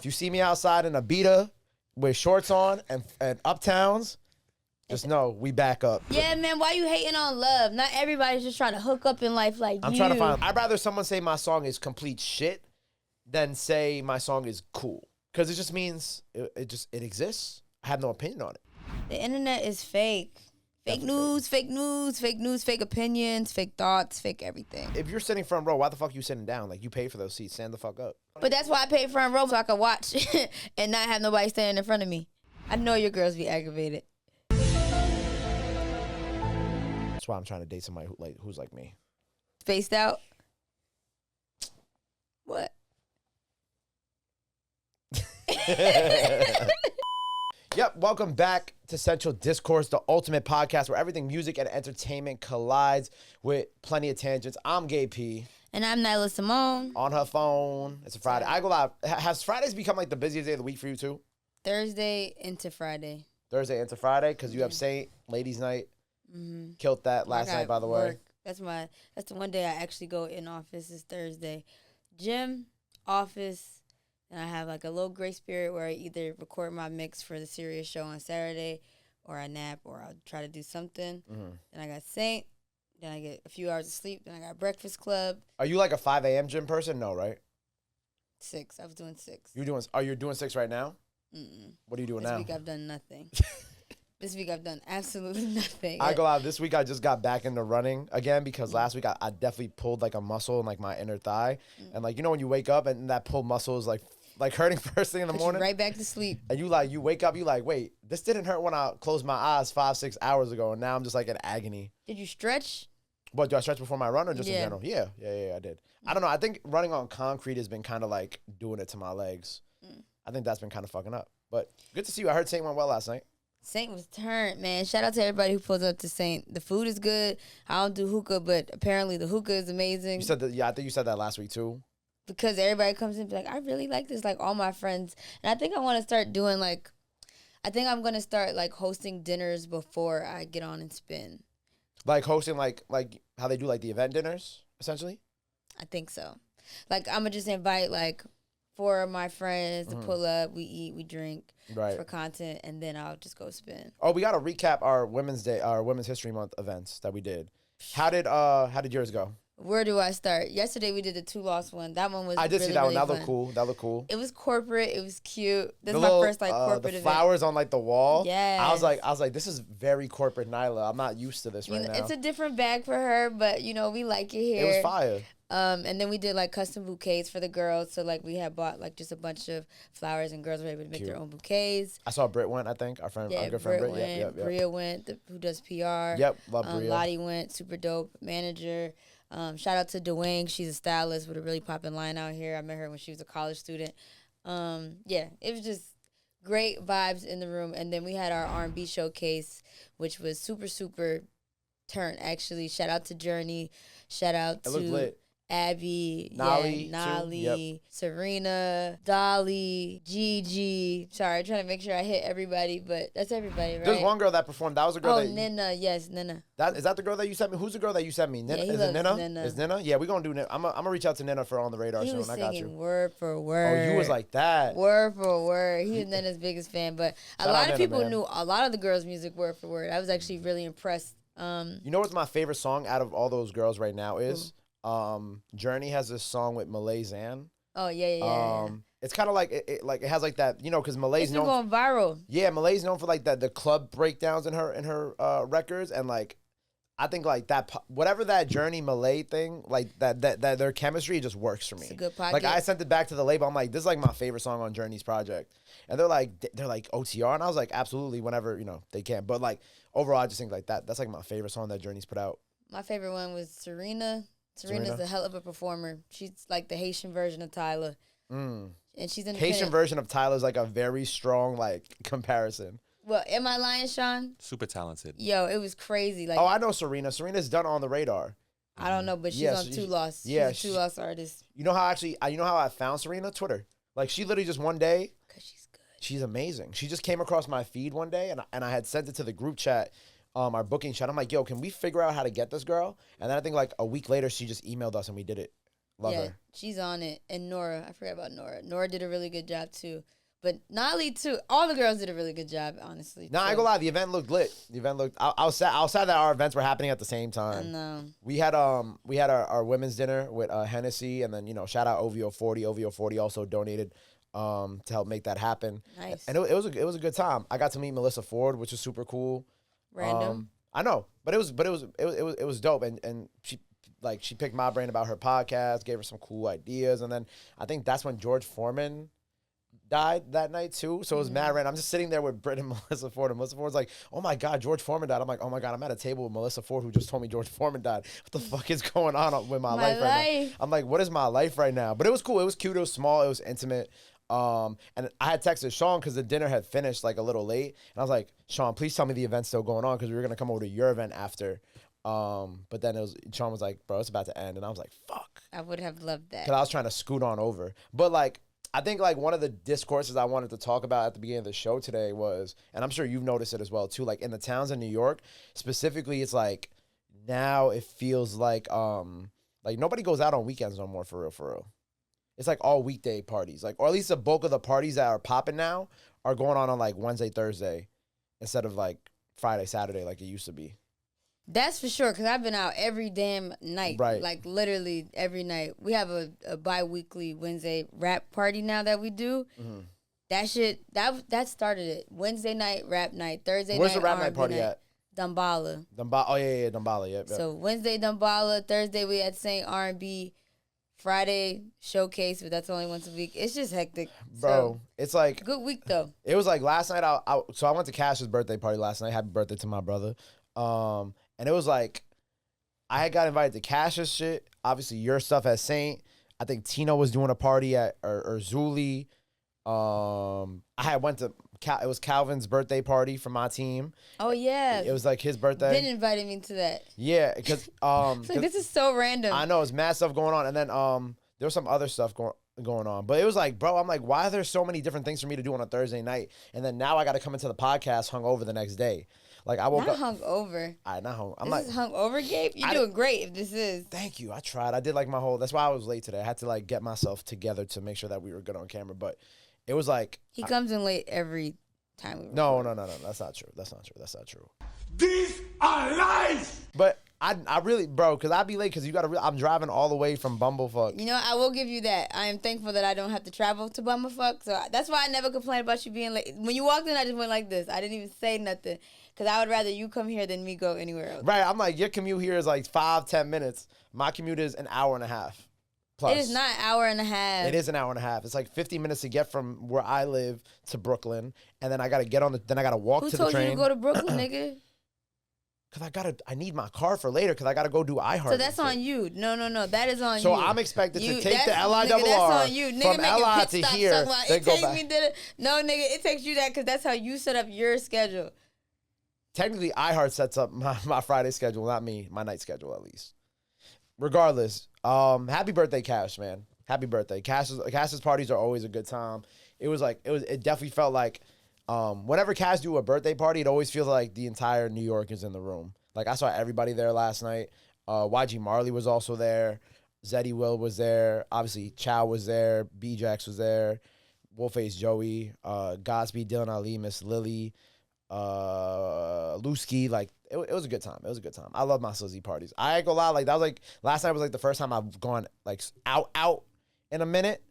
If you see me outside in a beater with shorts on and uptowns, just know we back up. Yeah, man, why you hating on love? Not everybody's just trying to hook up in life like I'm you. trying to find. I'd rather someone say my song is complete shit than say my song is cool, because it just means it exists. I have no opinion on it. The internet is fake. Fake news, fake news, fake news, fake opinions, fake thoughts, fake everything. If you're sitting front row, why the fuck are you sitting down? Like, you paid for those seats. Stand the fuck up. But that's why I paid front row so I could watch and not have nobody standing in front of me. I know your girls be aggravated. That's why I'm trying to date somebody who's like me. Spaced out? What? Yep, welcome back to Central Discourse, the ultimate podcast where everything music and entertainment collides with plenty of tangents. I'm Gabe P. And I'm Nyla Simone. On her phone. It's a Friday. I go live. Has Fridays become like the busiest day of the week for you too? Thursday into Friday. Thursday into Friday, because you have Saint, Ladies Night. Killed that last night, by the way. That's the one day I actually go in office is Thursday. Gym, office, and I have like a little grace period where I either record my mix for the serious show on Saturday, or I nap, or I'll try to do something. Then I got Saint. Then I get a few hours of sleep. Then I got Breakfast Club. Are you like a 5 a.m. gym person? No, right? 6. I was doing 6. Are you doing 6 right now? What are you doing now? This week I've done nothing. This week I've done absolutely nothing. I go out this week. I just got back into running again because last week I definitely pulled like a muscle in like my inner thigh, and like, you know, when you wake up and that pulled muscle is like hurting first thing in the morning. Right back to sleep. And you wake up, you like, wait, this didn't hurt when I closed my eyes 5-6 hours ago, and now I'm just like in agony. Did you stretch? What, do I stretch before my run or just in general? Yeah, I did. I don't know. I think running on concrete has been kind of like doing it to my legs. I think that's been kind of fucking up. But good to see you. I heard Saint went well last night. Saint was turned, man. Shout out to everybody who pulls up to Saint. The food is good. I don't do hookah, but apparently the hookah is amazing. You said that, yeah, I think you said that last week too. Because everybody comes in and be like, I really like this, like all my friends. And I think I want to start doing I think I'm going to start like hosting dinners before I get on and spin. Like hosting like how they do like the event dinners, essentially? I think so. Like I'm going to just invite like 4 of my friends to pull up. We eat, we drink for content, and then I'll just go spin. Oh, we got to recap our Women's History Month events that we did. How did yours go? Where do I start? Yesterday we did the 2 Lost one. That one was I did really, see that really one. fun. That looked cool. It was corporate. It was cute. This is my first corporate the event. flowers on like the wall. Yeah. I was like, this is very corporate Nyla. I'm not used to this right now. It's a different bag for her, but we like it here. It was fire. And then we did like custom bouquets for the girls. So like we had bought like just a bunch of flowers, and girls were able to make their own bouquets. I saw Britt went, I think. Our good friend Britt. Went. Yep. Bria went, who does PR. Yep, love Bria. Lottie went, super dope manager. Shout out to Dwayne. She's a stylist with a really popping line out here. I met her when she was a college student. Yeah, it was just great vibes in the room. And then we had our R&B showcase, which was super, super turn, actually. Shout out to Journey. Shout out to Abby, Nolly, Serena, Dolly, Gigi. Sorry, trying to make sure I hit everybody, but that's everybody, right? There's one girl that performed. That was a girl. Nina. Yes, Nina. Is that the girl that you sent me? Who's the girl that you sent me? Nina? Yeah, is it Nina? Nina? Is Nina? Yeah, we're gonna do Nina. I'm gonna reach out to Nina for On the Radar soon. I got you. Word for word. Oh, you was like that. Word for word. He was Nina's biggest fan, but a lot of people knew a lot of the girls' music word for word. I was actually really impressed. You know what's my favorite song out of all those girls right now is? Journey has this song with Malay Zan. Oh yeah. It's kind of like it has like that, because Malay's known going viral. Yeah, Malay's known for like the club breakdowns in her records, and like I think like that whatever that Journey Malay thing, like that their chemistry just works for me. It's a good podcast. Like I sent it back to the label. I'm like, this is like my favorite song on Journey's project, and they're like OTR, and I was like, absolutely, whenever they can. But like overall, I just think like that's like my favorite song that Journey's put out. My favorite one was Serena. Serena's a hell of a performer. She's like the Haitian version of Tyler. And she's independent. Haitian version of Tyler's like a very strong like comparison. Well, am I lying, Sean? Super talented. Yo, it was crazy. Like, I know Serena. Serena's done On the Radar. I don't know, but she's on 2 Lost. Yeah, she's a 2 Lost artist. You know how I found Serena? Twitter. Like she literally just one day. Cause she's good. She's amazing. She just came across my feed one day, and I had sent it to the group chat. Our booking chat. I'm like, yo, can we figure out how to get this girl? And then I think like a week later, she just emailed us and we did it. Love her. She's on it. And Nora, I forgot about Nora. Nora did a really good job too. But Nyla too. All the girls did a really good job, honestly. I ain't gonna lie. The event looked lit. The event looked. I was sad that our events were happening at the same time. I know. We had our women's dinner with Hennessy, and then shout out OVO 40. OVO 40 also donated to help make that happen. Nice. And it was a good time. I got to meet Melissa Ford, which was super cool. Random. I know, but it was dope, and she picked my brain about her podcast, gave her some cool ideas, and then I think that's when George Foreman died that night too. So it was mad random. I'm just sitting there with Britt and Melissa Ford, and Melissa Ford's like, "Oh my God, George Foreman died." I'm like, "Oh my God, I'm at a table with Melissa Ford who just told me George Foreman died. What the fuck is going on with my life right now?" I'm like, "What is my life right now?" But it was cool. It was cute. It was small. It was intimate. And I had texted Sean because the dinner had finished like a little late, and I was like, "Sean, please tell me the event's still going on because we were gonna come over to your event after." But then Sean was like, "Bro, it's about to end," and I was like, "Fuck." I would have loved that. Because I was trying to scoot on over, but like. I think like one of the discourses I wanted to talk about at the beginning of the show today was, and I'm sure you've noticed it as well too, like in the towns in New York, specifically, it's like now it feels like nobody goes out on weekends no more for real. It's like all weekday parties, like, or at least the bulk of the parties that are popping now are going on like Wednesday, Thursday, instead of like Friday, Saturday like it used to be. That's for sure, because I've been out every damn night. Right. Like, literally every night. We have a bi-weekly Wednesday rap party now that we do. Mm-hmm. That shit, that started it. Wednesday night, rap night. Thursday Where's night, the rap R&B night party at? Dumbala. Oh, yeah, Dumbala, yeah. So, Wednesday, Dumbala. Thursday, we had St. R&B. Friday, showcase, but that's only once a week. It's just hectic. Bro, it's like... Good week, though. It was like last night, so I went to Cash's birthday party last night. Happy birthday to my brother. And it was like, I had got invited to Cash's shit. Obviously, your stuff at Saint. I think Tino was doing a party at Zuli. I had went to, it was Calvin's birthday party for my team. Oh, yeah. It was like his birthday. Ben invited me to that. Yeah, because... like, this is so random. I know, it's mad stuff going on. And then there was some other stuff going on. But it was like, bro, I'm like, why are there so many different things for me to do on a Thursday night? And then now I got to come into the podcast hungover the next day. Like, I woke up. Not hungover. Not hung. I'm this is hungover, Gabe? You're doing great if this is. Thank you. I tried. I did like my whole, that's why I was late today. I had to like get myself together to make sure that we were good on camera. But it was like. He comes in late every time we record. No. That's not true. These are lies! But I really, bro, because I'd be late because I'm driving all the way from Bumblefuck. You know, I will give you that. I am thankful that I don't have to travel to Bumblefuck. So that's why I never complain about you being late. When you walked in, I just went like this. I didn't even say nothing. Because I would rather you come here than me go anywhere else. Right. I'm like, your commute here is like 5-10 minutes. My commute is an hour and a half. Plus. It is not an hour and a half. It is an hour and a half. It's like 50 minutes to get from where I live to Brooklyn. And then I got to get on then I got to walk to the train. Who told you to go to Brooklyn, nigga? Because I need my car for later because I got to go do iHeart. So that's on you. No. That is on you. So I'm expected to take the LIRR that's on you. Nigga, from LI to here. It takes me no, nigga, it takes you that because that's how you set up your schedule. Technically, iHeart sets up my Friday schedule, not me. My night schedule, at least. Regardless, happy birthday, Cash, man. Happy birthday. Cash's parties are always a good time. It definitely felt like whenever Cash do a birthday party, it always feels like the entire New York is in the room. Like, I saw everybody there last night. YG Marley was also there. Zeddy Will was there. Obviously, Chow was there. B-Jax was there. Wolfface Joey. Godspeed, Dylan Ali, Miss Lily. Lusky, like it was a good time. It was a good time. I love my Slizzy parties. I ain't gonna lie, like that was like last night was like the first time I've gone like out in a minute,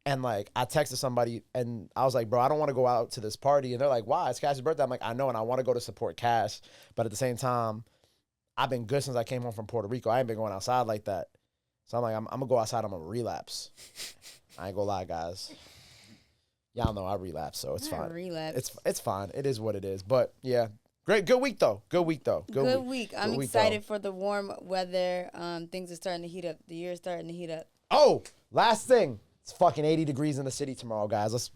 and like I texted somebody and I was like, bro, I don't want to go out to this party, and they're like, why? It's Cash's birthday. I'm like, I know, and I want to go to support Cash, but at the same time, I've been good since I came home from Puerto Rico. I ain't been going outside like that, so I'm like, I'm gonna go outside. I'm gonna relapse. I ain't gonna lie, guys. Y'all know I relapse, so it's fine. It's fine. It is what it is. But yeah, great, good week though. Good week. I'm excited for the warm weather. Things are starting to heat up. The year is starting to heat up. Oh, last thing. It's fucking 80 degrees in the city tomorrow, guys. Let's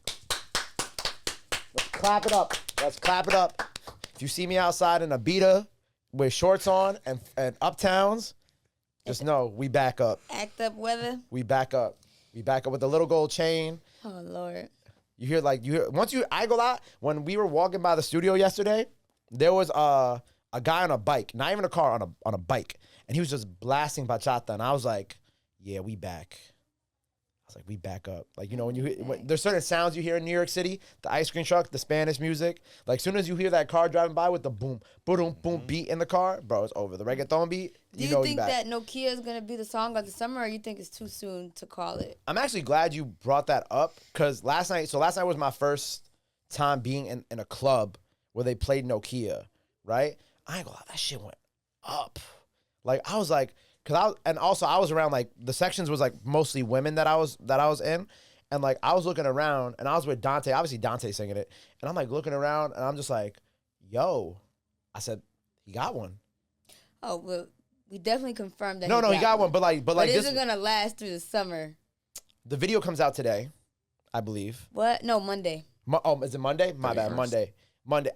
clap it up. Let's clap it up. If you see me outside in a Abita with shorts on and uptowns, just know we back up. Act up weather. We back up. We back up with the little gold chain. Oh Lord. You hear I go out when we were walking by the studio yesterday, there was a guy on a bike, not even a car, on a bike, and he was just blasting bachata, and I was like, yeah, we back. I was like, we back up. Like, you know, there's certain sounds you hear in New York City, the ice cream truck, the Spanish music. Like, as soon as you hear that car driving by with the boom, boom, boom beat in the car, bro, it's over. The reggaeton beat, Do you think that Nokia is going to be the song of the summer, or you think it's too soon to call it? I'm actually glad you brought that up, because last night was my first time being in a club where they played Nokia, right? I ain't gonna lie, that shit went up. Like, I was like, I was around, like, the sections was like mostly women that I was in, and like I was looking around and I was with Dante, obviously Dante singing it, and I'm like looking around and I'm just like, yo, I said, he got one. Oh, well, we definitely confirmed that. No, he got one, but is it gonna last through the summer? The video comes out today, I believe. What? No, Monday. Is it Monday? My bad, Monday.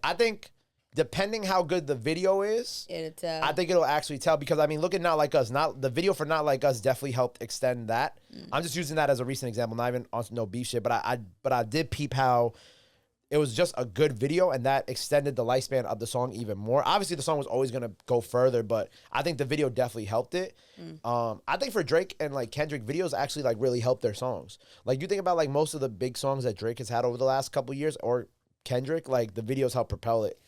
I think, depending how good the video is, it'll tell. I think it'll actually tell, because I mean, look at Not Like Us. The video for Not Like Us definitely helped extend that. I'm just using that as a recent example, not even on no beef shit. But I did peep how it was just a good video, and that extended the lifespan of the song even more. Obviously, the song was always gonna go further, but I think the video definitely helped it. I think for Drake and like Kendrick, videos actually like really help their songs. Like, you think about like most of the big songs that Drake has had over the last couple years, or Kendrick, like the videos help propel it.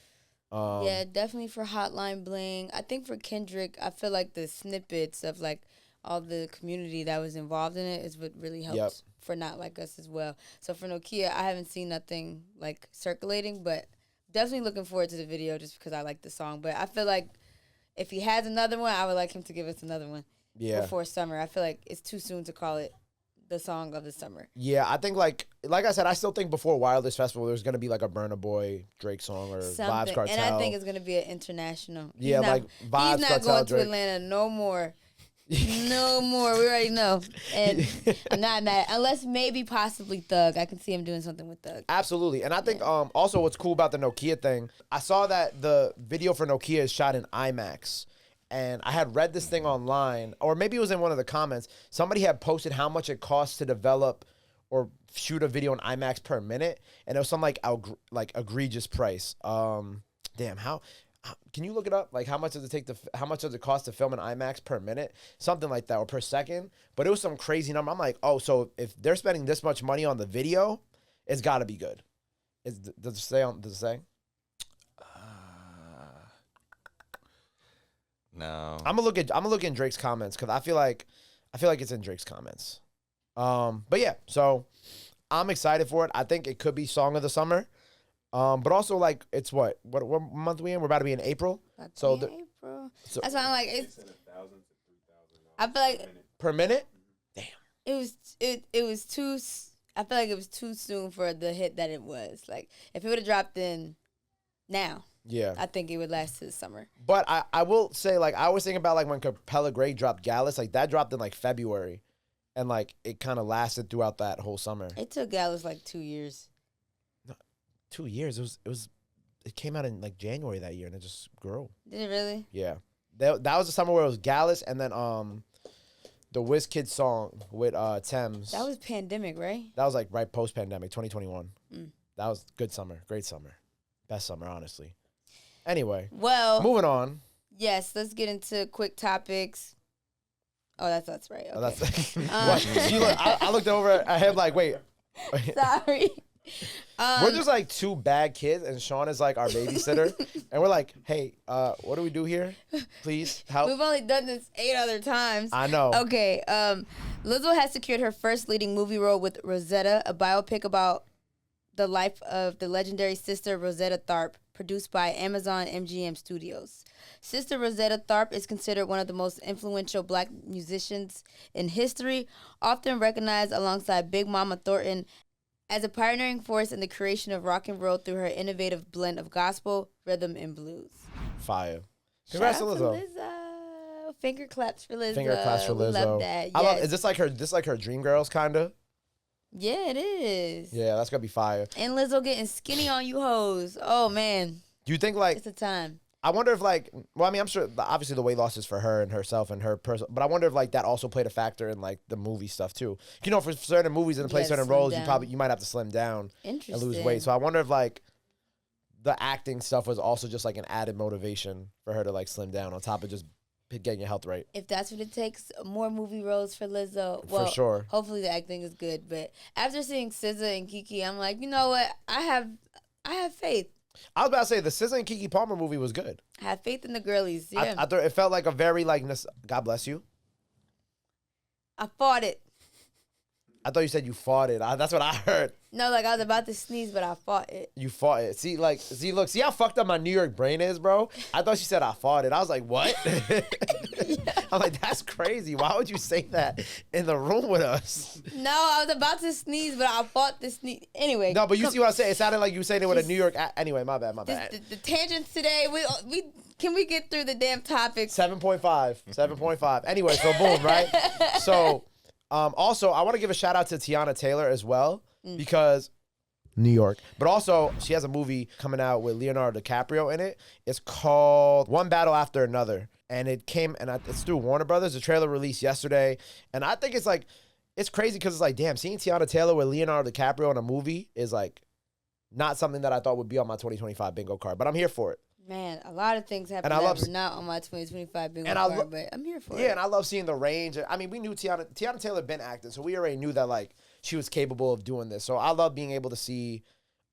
Yeah, definitely for Hotline Bling. I think for Kendrick, I feel like the snippets of like all the community that was involved in it is what really helps for Not Like Us as well. So for Nokia, I haven't seen nothing like circulating, but definitely looking forward to the video just because I like the song. But I feel like if he has another one, I would like him to give us another one before summer. I feel like it's too soon to call it the song of the summer. Yeah, I think like I said, I still think before Wildest Festival there's gonna be like a Burna Boy Drake song or Vibes Cartel. And I think it's gonna be an international. Like Vibes Cartel. He's not going Drake. to Atlanta no more. No more. We already know. And I'm not mad. Unless maybe possibly Thug. I can see him doing something with Thug. Absolutely. And I think also what's cool about the Nokia thing, I saw that the video for Nokia is shot in IMAX. And I had read this thing online, or maybe it was in one of the comments. Somebody had posted how much it costs to develop or shoot a video in IMAX per minute, and it was some like egregious price. Damn, how can you look it up? Like, how much does it cost to film an IMAX per minute? Something like that, or per second. But it was some crazy number. I'm like, oh, so if they're spending this much money on the video, it's got to be good. Does it say? No. I'm gonna look in Drake's comments, because I feel like it's in Drake's comments. But yeah, so I'm excited for it. I think it could be song of the summer. But also like it's what month we in? We're about to be in April. April. So that's why I'm like it's $1,000 to $3,000. I feel like per minute. Damn. It was too. I feel like it was too soon for the hit that it was. Like if it would have dropped in now. Yeah, I think it would last to the summer. But I will say, like, I always think about, like, when Capella Gray dropped Gallus, like, that dropped in, like, February. And, like, it kind of lasted throughout that whole summer. It took Gallus, like, 2 years. No, 2 years? It came out in, like, January that year, and it just grew. Did it really? Yeah. That was the summer where it was Gallus, and then the WizKid song with Thames. That was pandemic, right? That was, like, right post-pandemic, 2021. That was good summer. Great summer. Best summer, honestly. Anyway, well, moving on. Yes, let's get into quick topics. Oh, that's right. Okay. Oh, that's I looked over. I had like, wait. Sorry. We're just like two bad kids, and Sean is like our babysitter, and we're like, hey, what do we do here? Please help. We've only done this 8 other times. I know. Okay. Lizzo has secured her first leading movie role with Rosetta, a biopic about the life of the legendary sister Rosetta Tharpe, produced by Amazon MGM Studios. Sister Rosetta Tharpe is considered one of the most influential black musicians in history, often recognized alongside Big Mama Thornton as a pioneering force in the creation of rock and roll through her innovative blend of gospel, rhythm, and blues. Fire. Congrats to Lizzo. Finger claps for Lizzo. Finger claps for Lizzo. Love that. Yes. Is this like her Dream Girls kind of? Yeah, it is. Yeah, that's gonna be fire. And Lizzo getting skinny on you hoes. Oh, man. Do you think, like... It's a time. I wonder if, like... Well, I mean, I'm sure, obviously, the weight loss is for her and herself and her person. But I wonder if, like, that also played a factor in, like, the movie stuff, too. You know, for certain movies and to play certain roles, you might have to slim down and lose weight. So I wonder if, like, the acting stuff was also just, like, an added motivation for her to, like, slim down on top of just getting your health right. If that's what it takes, more movie roles for Lizzo. Well, For sure. Hopefully the acting is good. But after seeing SZA and Kiki, I'm like, you know what? I have faith. I was about to say the SZA and Kiki Palmer movie was good. I have faith in the girlies. Yeah. I thought it felt like a very like God bless you. I fought it. I thought you said you fought it. That's what I heard. No, like I was about to sneeze, but I fought it. You fought it. See how fucked up my New York brain is, bro? I thought she said I fought it. I was like, what? I'm like, that's crazy. Why would you say that in the room with us? No, I was about to sneeze, but I fought the sneeze. Anyway. No, but you see what I'm saying? It sounded like you saying it with a New York anyway, my bad. The tangents today, can we get through the damn topics? 7.5. Anyway, so boom, right? So also, I want to give a shout out to Tiana Taylor as well because New York. But also, she has a movie coming out with Leonardo DiCaprio in it. It's called One Battle After Another. And it's through Warner Brothers. The trailer released yesterday. And I think it's crazy because it's like, damn, seeing Tiana Taylor with Leonardo DiCaprio in a movie is like not something that I thought would be on my 2025 bingo card. But I'm here for it. Man, a lot of things happen that were not on my 2025 bingo card, but I'm here for it. Yeah, and I love seeing the range. I mean, we knew Tiana Taylor been acting, so we already knew that like she was capable of doing this. So I love being able to see,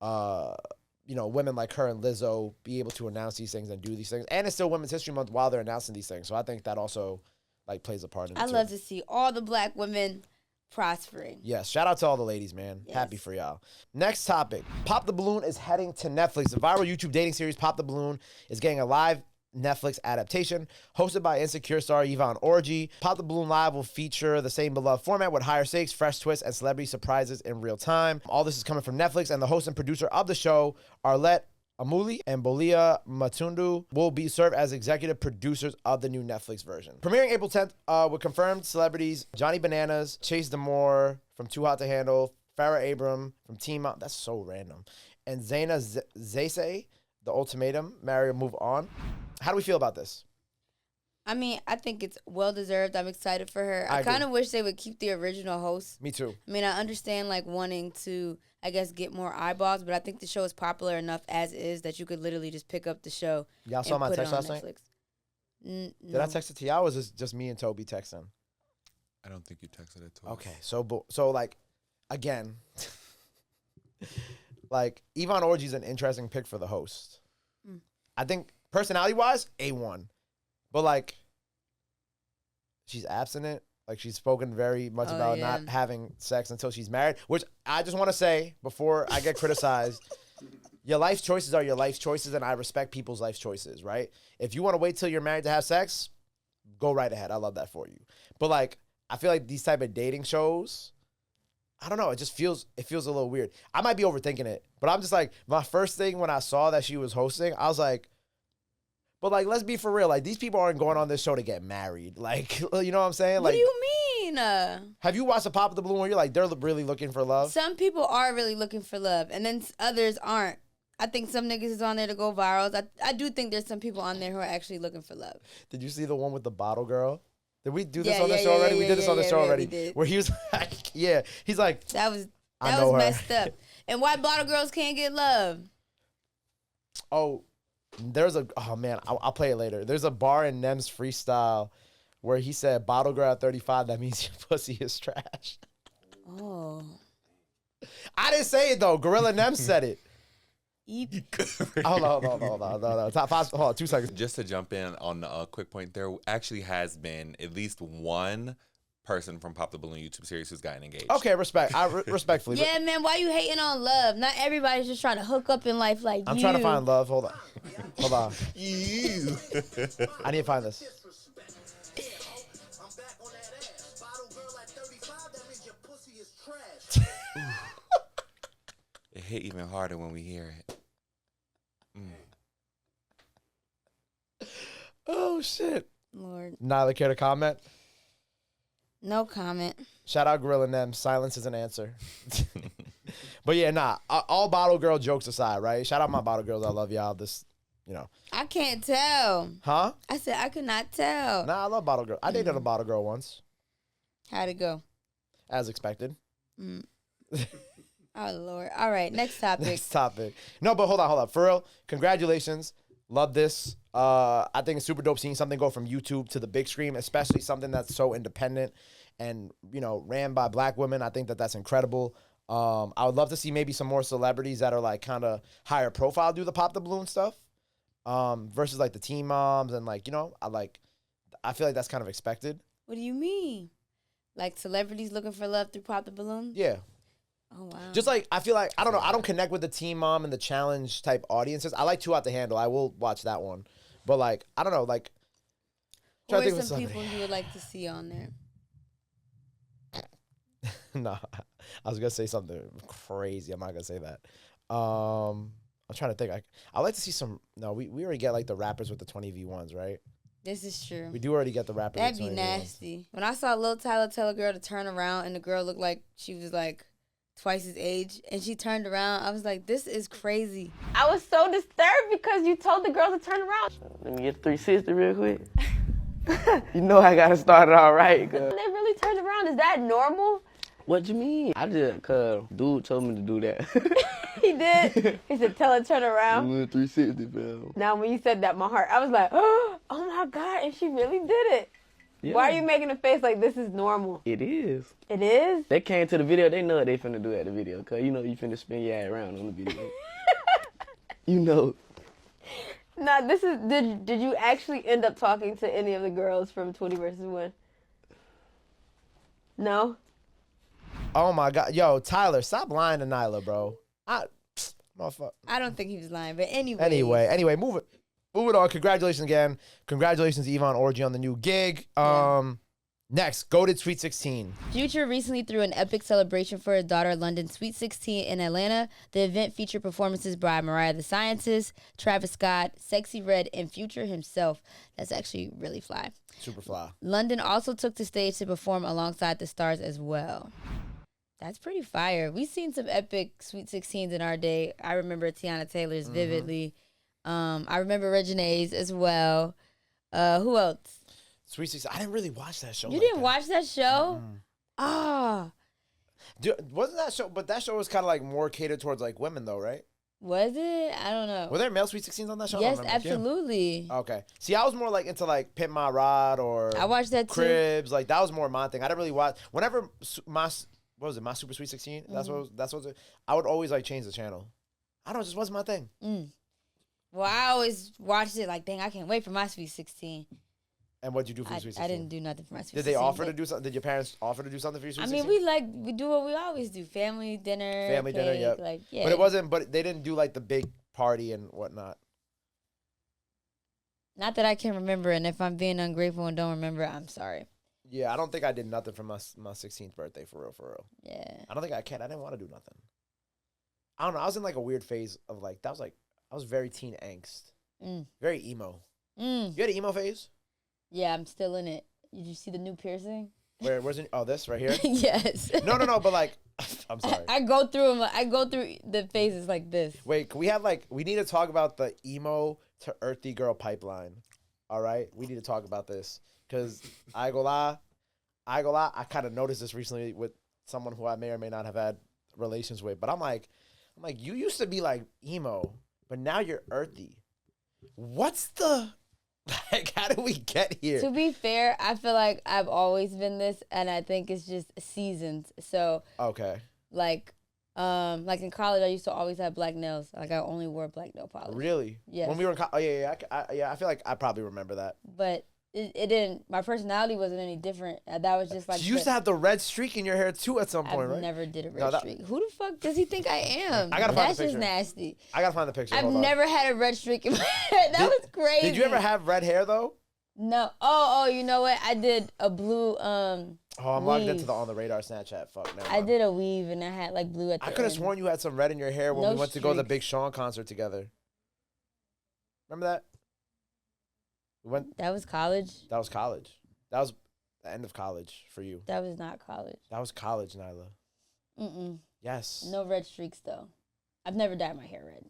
women like her and Lizzo be able to announce these things and do these things. And it's still Women's History Month while they're announcing these things. So I think that also like plays a part in it. I love to see all the black women prospering. Yes, shout out to all the ladies, man. Yes. Happy for y'all. Next topic. Pop the Balloon is heading to Netflix. The viral YouTube dating series Pop the Balloon is getting a live Netflix adaptation hosted by Insecure star Yvonne Orji. Pop the Balloon Live will feature the same beloved format with higher stakes, fresh twists, and celebrity surprises in real time. All this is coming from Netflix, and the host and producer of the show, Arlette Amuli and Bolia Matundu, will be served as executive producers of the new Netflix version. Premiering April 10th with confirmed celebrities Johnny Bananas, Chase Damore from Too Hot to Handle, Farrah Abram from Team Up, that's so random, and Zaina Zaysay, The Ultimatum, Marry or Move On. How do we feel about this? I mean, I think it's well-deserved. I'm excited for her. I kind of wish they would keep the original host. Me too. I mean, I understand, like, wanting to, I guess, get more eyeballs, but I think the show is popular enough as is that you could literally just pick up the show. Y'all saw my text last night? No. Did I text it to y'all, or was this just me and Toby texting? I don't think you texted it to us. Okay, so like, again, like, Yvonne Orji's an interesting pick for the host. I think, personality-wise, A1. But, like, she's abstinent. Like, she's spoken very much about not having sex until she's married, which I just want to say before I get criticized, your life choices are your life choices, and I respect people's life choices, right? If you want to wait till you're married to have sex, go right ahead. I love that for you. But, like, I feel like these type of dating shows, I don't know, it feels a little weird. I might be overthinking it, but I'm just like, my first thing when I saw that she was hosting, I was like, but, like, let's be for real. Like, these people aren't going on this show to get married. Like, you know what I'm saying? What Like, do you mean? Have you watched a Pop of the Balloon where you're like, they're really looking for love? Some people are really looking for love, and then others aren't. I think some niggas is on there to go viral. I do think there's some people on there who are actually looking for love. Did you see the one with the bottle girl? Did we do this on the show already? We did this on the show already. Where he was like, he's like, that was messed up. And why bottle girls can't get love? Oh, I'll play it later. There's a bar in Nem's freestyle where he said, bottle girl at 35, that means your pussy is trash. Oh. I didn't say it, though. Gorilla Nem said it. Hold on, 2 seconds. Just to jump in on a quick point, there actually has been at least one person from Pop the Balloon YouTube series who's gotten engaged. Okay, respectfully. Yeah, man, why you hating on love? Not everybody's just trying to hook up in life like I'm trying to find love. Hold on. You. I need to find this. It hit even harder when we hear it. Oh, shit. Lord. Nyla, care to comment? No comment. Shout out Gorilla Nem. Silence is an answer. But yeah, all bottle girl jokes aside, right? Shout out my bottle girls. I love y'all. I can't tell. Huh? I said I could not tell. I love bottle girl. I dated a bottle girl once. How'd it go? As expected. Oh, Lord. All right, next topic. No, but hold on. For real, congratulations. Love this. I think it's super dope seeing something go from YouTube to the big screen, especially something that's so independent and, you know, ran by black women. I think that that's incredible. I would love to see maybe some more celebrities that are like kind of higher profile do the Pop the Balloon stuff versus like the Teen Moms and like, you know, I feel like that's kind of expected. What do you mean? Like celebrities looking for love through Pop the Balloon? Yeah. Oh, wow. Just like, I feel like, I don't know, I don't connect with the Teen Mom and the challenge type audiences. I like Too Out to Handle. I will watch that one. But like, I don't know, like. Who are some people you would like to see on there? No, I was going to say something crazy. I'm not going to say that. I'm trying to think. I like to see some, no, we already get like the rappers with the 20v1s, right? This is true. We do already get the rappers That'd with be 20v1s. nasty. When I saw Lil Tyler tell a girl to turn around and the girl looked like she was like twice his age and she turned around, I was like, this is crazy. I was so disturbed because you told the girl to turn around. Let me get 360 real quick. You know I gotta start it all right, cuz. They really turned around. Is that normal? What you mean? I just, cuz, dude told me to do that. He did. He said, tell her to turn around. 360, fam. Now, when you said that, my heart, I was like, oh my God, and she really did it. Yeah. Why are you making a face like this is normal? It is. It is? They came to the video, they know what they finna do at the video, cuz you know you finna spin your ass around on the video. You know. Now, this is, did you actually end up talking to any of the girls from 20 versus 1? No? Oh my God. Yo, Tyler, stop lying to Nyla, bro. Motherfucker. I don't think he was lying, but anyway. Anyway, moving on. Congratulations again. Congratulations to Yvonne Orji on the new gig. Next, Goated Sweet 16. Future recently threw an epic celebration for his daughter London's Sweet 16 in Atlanta. The event featured performances by Mariah the Scientist, Travis Scott, Sexy Red, and Future himself. That's actually really fly. Super fly. London also took the stage to perform alongside the stars as well. That's pretty fire. We've seen some epic Sweet 16s in our day. I remember Tiana Taylor's vividly. I remember Regine's as well. Who else? Sweet 16. I didn't really watch that show. You didn't watch that show? Dude, wasn't that show? But that show was kind of like more catered towards like women, though, right? Was it? I don't know. Were there male Sweet 16s on that show? Yes, absolutely. Okay. See, I was more like into like Pimp My Rod or I watched that too. Cribs. Like that was more my thing. I didn't really watch. Whenever my what was it? My Super Sweet 16. That's what. I would always like change the channel. I don't know. It just wasn't my thing. Well, I always watched it like, dang, I can't wait for my Sweet 16. And what'd you do for your Sweet 16? I didn't do nothing for my Sweet 16. Did they offer to do something? Did your parents offer to do something for your Sweet 16? I mean, we do what we always do. Family dinner. Cake, yep. Like, yeah. But it wasn't, but they didn't do like the big party and whatnot. Not that I can remember, and if I'm being ungrateful and don't remember, I'm sorry. Yeah, I don't think I did nothing for my 16th birthday, for real. Yeah. I don't think I can. I didn't want to do nothing. I don't know. I was in like a weird phase of like, I was very teen angst. Very emo. You had an emo phase? Yeah, I'm still in it. Did you see the new piercing? Where's it? Oh, this right here? Yes. No, but like, I'm sorry. I go through them. I go through the phases like this. Wait, can we have like, we need to talk about the emo to earthy girl pipeline. All right? We need to talk about this. Because I go lie, I kind of noticed this recently with someone who I may or may not have had relations with. But I'm like, you used to be like emo, but now you're earthy. What's the, like, how did we get here? To be fair, I feel like I've always been this, and I think it's just seasons. So, okay. Like in college, I used to always have black nails. Like, I only wore black nail polish. Really? Yes. When we were in college, oh, yeah, I feel like I probably remember that. But it didn't, my personality wasn't any different. That was just like. You used to have the red streak in your hair, too, at some point, right? I never did a red streak. Who the fuck does he think I am? I gotta find the That's picture. just nasty. I gotta find the picture. I've never had a red streak in my hair. That was crazy. Did you ever have red hair, though? No. Oh, you know what? I did a blue I'm logged into the On the Radar Snapchat. Fuck, now. I did a weave and I had like blue at the I could have end. sworn you had some red in your hair when we went to go to the streaks. Big Sean concert together. Remember that? That was college? That was college. That was the end of college for you. That was not college. That was college, Nyla. Mm-mm. Yes. No red streaks, though. I've never dyed my hair red.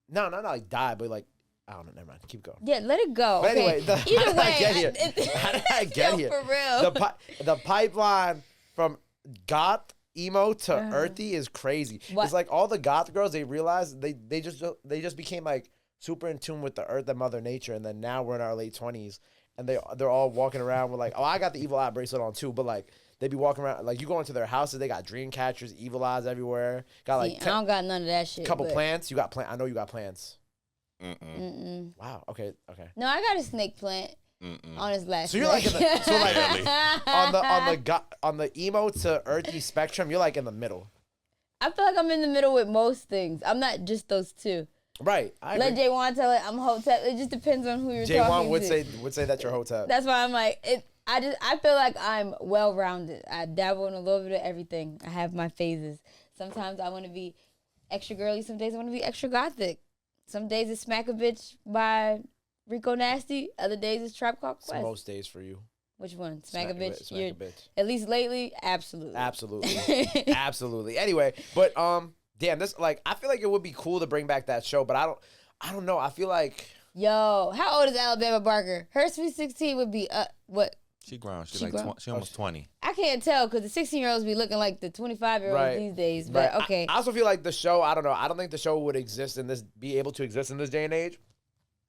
No, not like dye, but like, I don't know, never mind. Keep going. Yeah, let it go. But okay. anyway, how Either did way, I get here? How did I get here? For real. The pipeline from goth emo to earthy is crazy. What? It's like all the goth girls, they realize they just became like super in tune with the earth and Mother Nature, and then now we're in our late 20s, and they're all walking around with like, oh, I got the evil eye bracelet on too, but like they be walking around like you go into their houses, they got dream catchers, evil eyes everywhere. Got like I don't got none of that shit. Couple plants. You got plant. I know you got plants. Mm-mm. Wow. Okay. No, I got a snake plant. On his last. So you're like in the on the emo to earthy spectrum. You're like in the middle. I feel like I'm in the middle with most things. I'm not just those two. Right. Let J1 tell it I'm Hotep. It just depends on who you're talking to. J1 would say that you're Hotep. That's why I'm like it. I feel like I'm well rounded. I dabble in a little bit of everything. I have my phases. Sometimes I want to be extra girly. Some days I want to be extra gothic. Some days it's Smack a Bitch by Rico Nasty. Other days it's Tribe Called Quest. Most days for you. Which one? Smack a Bitch? Smack a Bitch. At least lately, absolutely. Absolutely. Anyway, but damn, this like I feel like it would be cool to bring back that show, but I don't know. I feel like yo, how old is Alabama Barker? Her Sweet 16 would be what? She grown. She almost 20. I can't tell because the 16-year-olds be looking like the 25-year-olds these days. But okay. I also feel like the show. I don't know. I don't think the show would be able to exist in this day and age.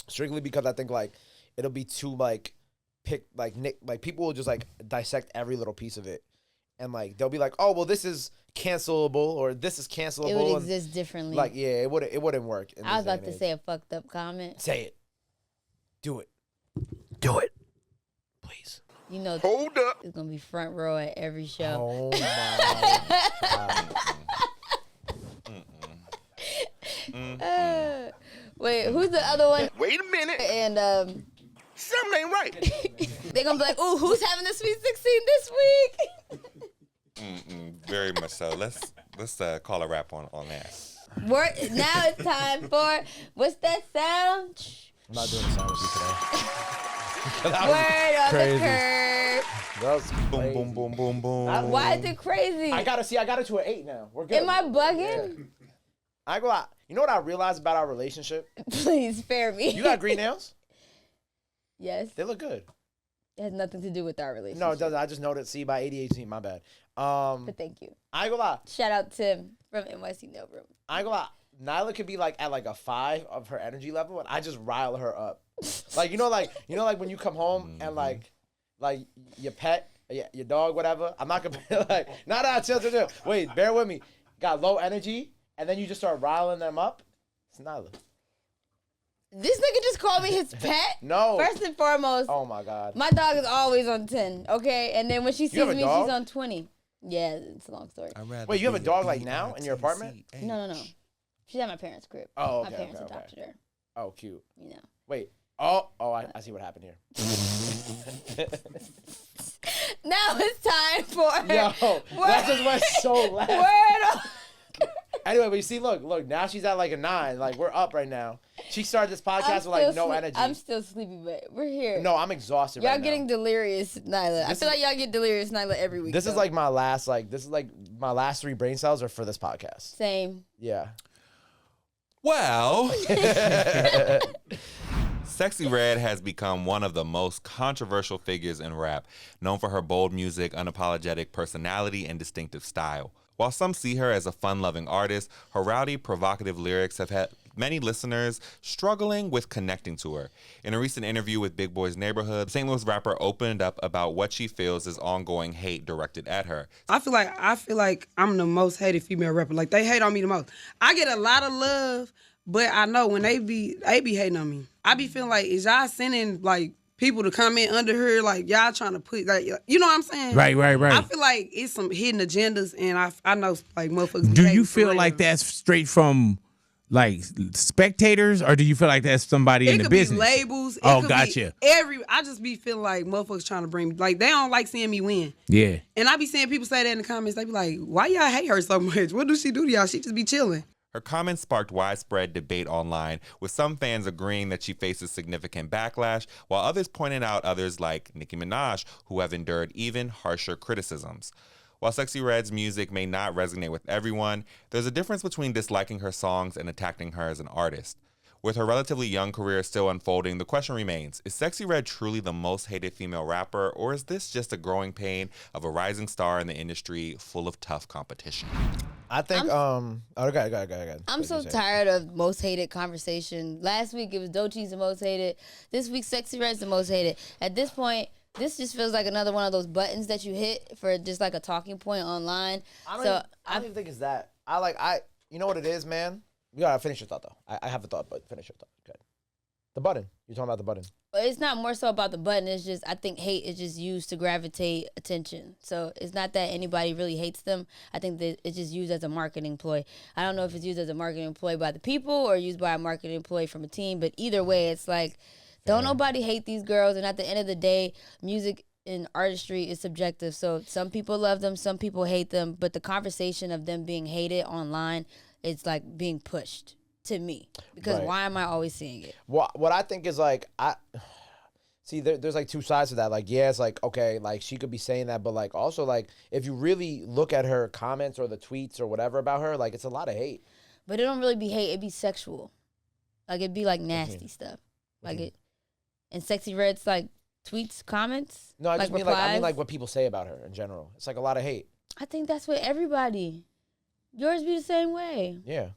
Strictly because I think like it'll be too like people will just like dissect every little piece of it, and like they'll be like, oh well, this is cancelable or this is cancelable. It would exist differently. Like it wouldn't work. I was about to say a fucked up comment. Say it. Do it, please. You know, hold up. It's gonna be front row at every show. Oh my God. Wait, who's the other one? Wait a minute. And something ain't right. They're gonna be like, ooh, who's having the Sweet 16 this week? Very much so. Let's call a wrap on that. Now it's time for what's that sound? I'm not doing the sound with you today. Word on the curb. That was Boom, boom, boom, boom, boom. Why is it crazy? I got it to an 8 now. We're good. Am I bugging? Yeah. I go out. You know what I realized about our relationship? Please spare me. You got green nails? Yes. They look good. It has nothing to do with our relationship. No, it doesn't. I just noticed. See, by ADHD, my bad. But thank you. I ain't gonna lie. Shout out Tim from NYC No Room. I ain't gonna lie. Nyla could be like at like a 5 of her energy level, and I just rile her up. Like like when you come home and like your pet, your dog, whatever. I'm not gonna be like, chill. Wait, bear with me. Got low energy, and then you just start riling them up. It's Nyla. This nigga just called me his pet? No. First and foremost. Oh my God. My dog is always on 10, okay? And then when she sees me, she's on 20. Yeah, it's a long story. Wait, you have a dog like now in your apartment? No. She's at my parents' crib. Oh, okay. My parents adopted her. Oh, cute. You know. Wait. Oh, I see what happened here. Now it's time for... Yo, that just went so left. Word on. Anyway, but you see, look, now she's at like a 9. Like, we're up right now. She started this podcast with like no energy. I'm still sleepy, but we're here. No, I'm exhausted y'all right now. Y'all getting delirious, Nyla. I feel like y'all get delirious, Nyla, every week. This is like my last 3 brain cells are for this podcast. Same. Yeah. Well, Sexy Red has become one of the most controversial figures in rap, known for her bold music, unapologetic personality, and distinctive style. While some see her as a fun-loving artist, her rowdy, provocative lyrics have had many listeners struggling with connecting to her. In a recent interview with Big Boy's Neighborhood, St. Louis rapper opened up about what she feels is ongoing hate directed at her. I feel like I'm the most hated female rapper. Like, they hate on me the most. I get a lot of love, but I know when they be hating on me. I be feeling like, is y'all sending, like, people to comment under her, like, y'all trying to put, like, you know what I'm saying? Right. I feel like it's some hidden agendas, and I know, like, motherfuckers. Do you feel like that's straight from, like, spectators, or do you feel like that's somebody in the business? It could be labels. Oh, gotcha. I just be feeling like motherfuckers trying to bring me, like, they don't like seeing me win. Yeah. And I be seeing people say that in the comments. They be like, why y'all hate her so much? What do she do to y'all? She just be chilling. Her comments sparked widespread debate online, with some fans agreeing that she faces significant backlash, while others pointed out others like Nicki Minaj, who have endured even harsher criticisms. While Sexy Red's music may not resonate with everyone, there's a difference between disliking her songs and attacking her as an artist. With her relatively young career still unfolding, the question remains, is Sexy Red truly the most hated female rapper, or is this just a growing pain of a rising star in the industry full of tough competition? I think go ahead. I'm so tired of most hated conversation. Last week it was Doechie's the most hated. This week Sexy Red's the most hated. At this point, this just feels like another one of those buttons that you hit for just like a talking point online. I don't even think it's that. You know what it is, man? You gotta finish your thought though. I have a thought, but finish your thought. Good. The button. You're talking about the button. But it's not more so about the button. It's just, I think hate is just used to gravitate attention. So it's not that anybody really hates them. I think that it's just used as a marketing ploy. I don't know if it's used as a marketing ploy by the people or used by a marketing ploy from a team. But either way, it's like, don't nobody hate these girls. And at the end of the day, music and artistry is subjective. So some people love them, some people hate them. But the conversation of them being hated online, it's like being pushed to me, because why am I always seeing it? What I think is like, there's like two sides to that. Like, yeah, it's like, okay, like she could be saying that, but like also like if you really look at her comments or the tweets or whatever about her, like it's a lot of hate. But it don't really be hate, it'd be sexual. Like it'd be like nasty stuff. Like it, and Sexy Red's like tweets, comments. No, I like just mean replies. I mean like what people say about her in general. It's like a lot of hate. I think that's what everybody. Yours be the same way. Yeah.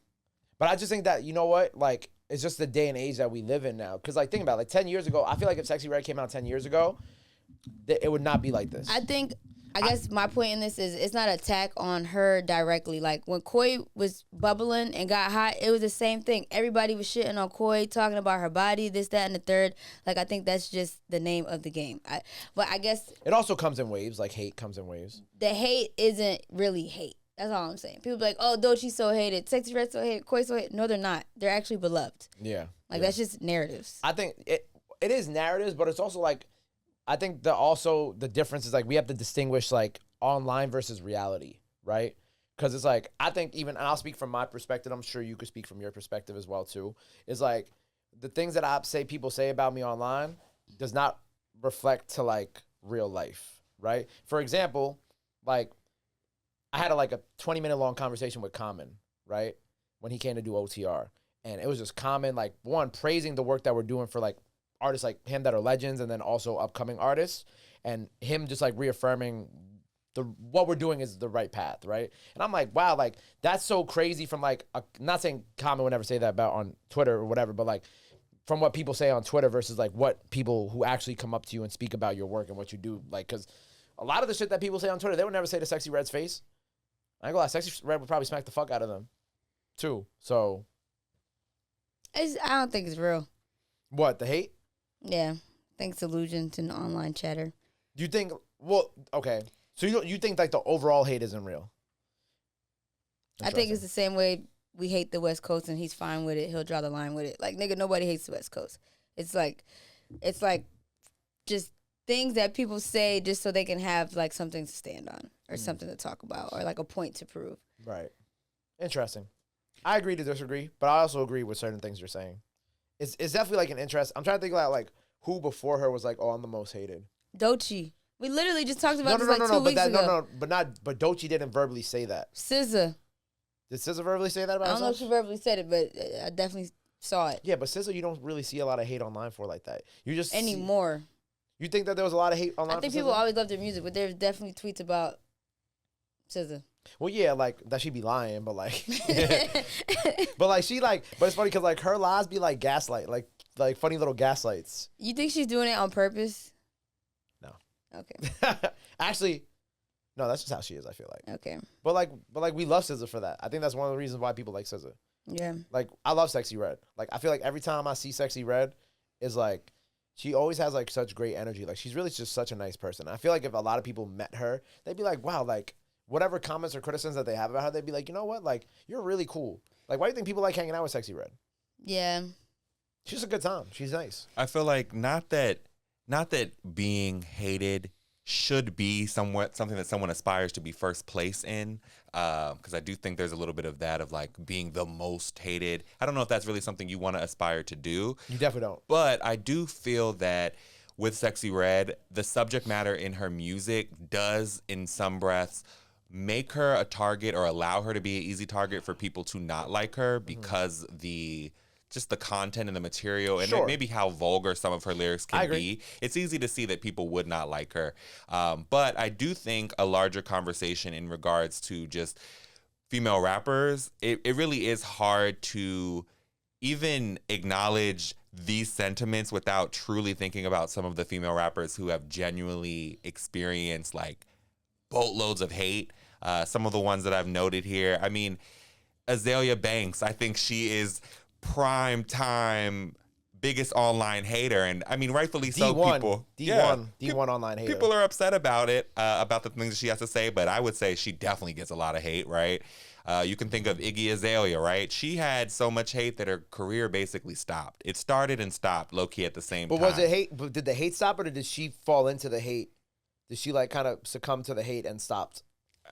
But I just think that, you know what, like, it's just the day and age that we live in now. Because, like, think about it. Like, 10 years ago, I feel like if Sexy Red came out 10 years ago, it would not be like this. I guess my point in this is it's not an attack on her directly. Like, when Koi was bubbling and got hot, it was the same thing. Everybody was shitting on Koi, talking about her body, this, that, and the third. Like, I think that's just the name of the game. But I guess... It also comes in waves. Like, hate comes in waves. The hate isn't really hate. That's all I'm saying. People be like, oh, Doechie's so hated. Sexy Red so hated. Koi so hated. No, they're not. They're actually beloved. Yeah. That's just narratives. I think it is narratives, but it's also like, I think the difference is like we have to distinguish like online versus reality, right? Because it's like, I think even, and I'll speak from my perspective, I'm sure you could speak from your perspective as well too, is like the things that people say about me online does not reflect to like real life, right? For example, like, I had a 20-minute long conversation with Common, right? When he came to do OTR. And it was just Common, like, one, praising the work that we're doing for, like, artists like him that are legends and then also upcoming artists. And him just, like, reaffirming what we're doing is the right path, right? And I'm like, wow, like, that's so crazy from, like, not saying Common would never say that about on Twitter or whatever, but, like, from what people say on Twitter versus, like, what people who actually come up to you and speak about your work and what you do. Like, because a lot of the shit that people say on Twitter, they would never say to Sexy Red's face. I ain't gonna lie, Sexy Red would probably smack the fuck out of them, too. So, I don't think it's real. What, the hate? Yeah, I think it's illusion to an online chatter. Do you think? Well, okay. So you think like the overall hate isn't real? I think it's the same way we hate the West Coast and he's fine with it. He'll draw the line with it. Like, nigga, nobody hates the West Coast. It's like just things that people say just so they can have like something to stand on or something to talk about or like a point to prove. Right. Interesting. I agree to disagree, but I also agree with certain things you're saying. It's definitely like an interest. I'm trying to think about like who before her was like, oh, I'm the most hated. Doechii. We literally just talked about this 2 weeks ago. But Doechii didn't verbally say that. SZA. Did SZA verbally say that about herself? I don't know if she verbally said it, but I definitely saw it. Yeah, but SZA, you don't really see a lot of hate online for like that. You just anymore. You think that there was a lot of hate online? I think people always love their music, but there's definitely tweets about SZA. Well, yeah, like that she'd be lying, but like, but like she like, but it's funny because like her lies be like gaslight, like funny little gaslights. You think she's doing it on purpose? No. Okay. Actually, no, that's just how she is. I feel like. Okay. But like we love SZA for that. I think that's one of the reasons why people like SZA. Yeah. Like I love Sexy Red. Like I feel like every time I see Sexy Red, is like. She always has, like, such great energy. Like, she's really just such a nice person. I feel like if a lot of people met her, they'd be like, wow, like, whatever comments or criticisms that they have about her, they'd be like, you know what? Like, you're really cool. Like, why do you think people like hanging out with Sexy Red? Yeah. She's a good time. She's nice. I feel like not that being hated should be something that someone aspires to be first place in, because I do think there's a little bit of that of like being the most hated. I don't know if that's really something you want to aspire to do. You definitely don't. But I do feel that with Sexy Red, the subject matter in her music does, in some breaths, make her a target or allow her to be an easy target for people to not like her because just the content and the material and maybe how vulgar some of her lyrics can be. It's easy to see that people would not like her. But I do think a larger conversation in regards to just female rappers, it really is hard to even acknowledge these sentiments without truly thinking about some of the female rappers who have genuinely experienced like boatloads of hate. Some of the ones that I've noted here. I mean, Azalea Banks, I think she is prime time biggest online hater, and I mean rightfully so. D1 online hater. People are upset about it, about the things that she has to say, but I would say she definitely gets a lot of hate, right? You can think of Iggy Azalea, right? She had so much hate that her career basically stopped. It started and stopped low-key at the same time. But was it hate? But did the hate stop, or did she fall into the hate? Did she like kind of succumb to the hate and stopped?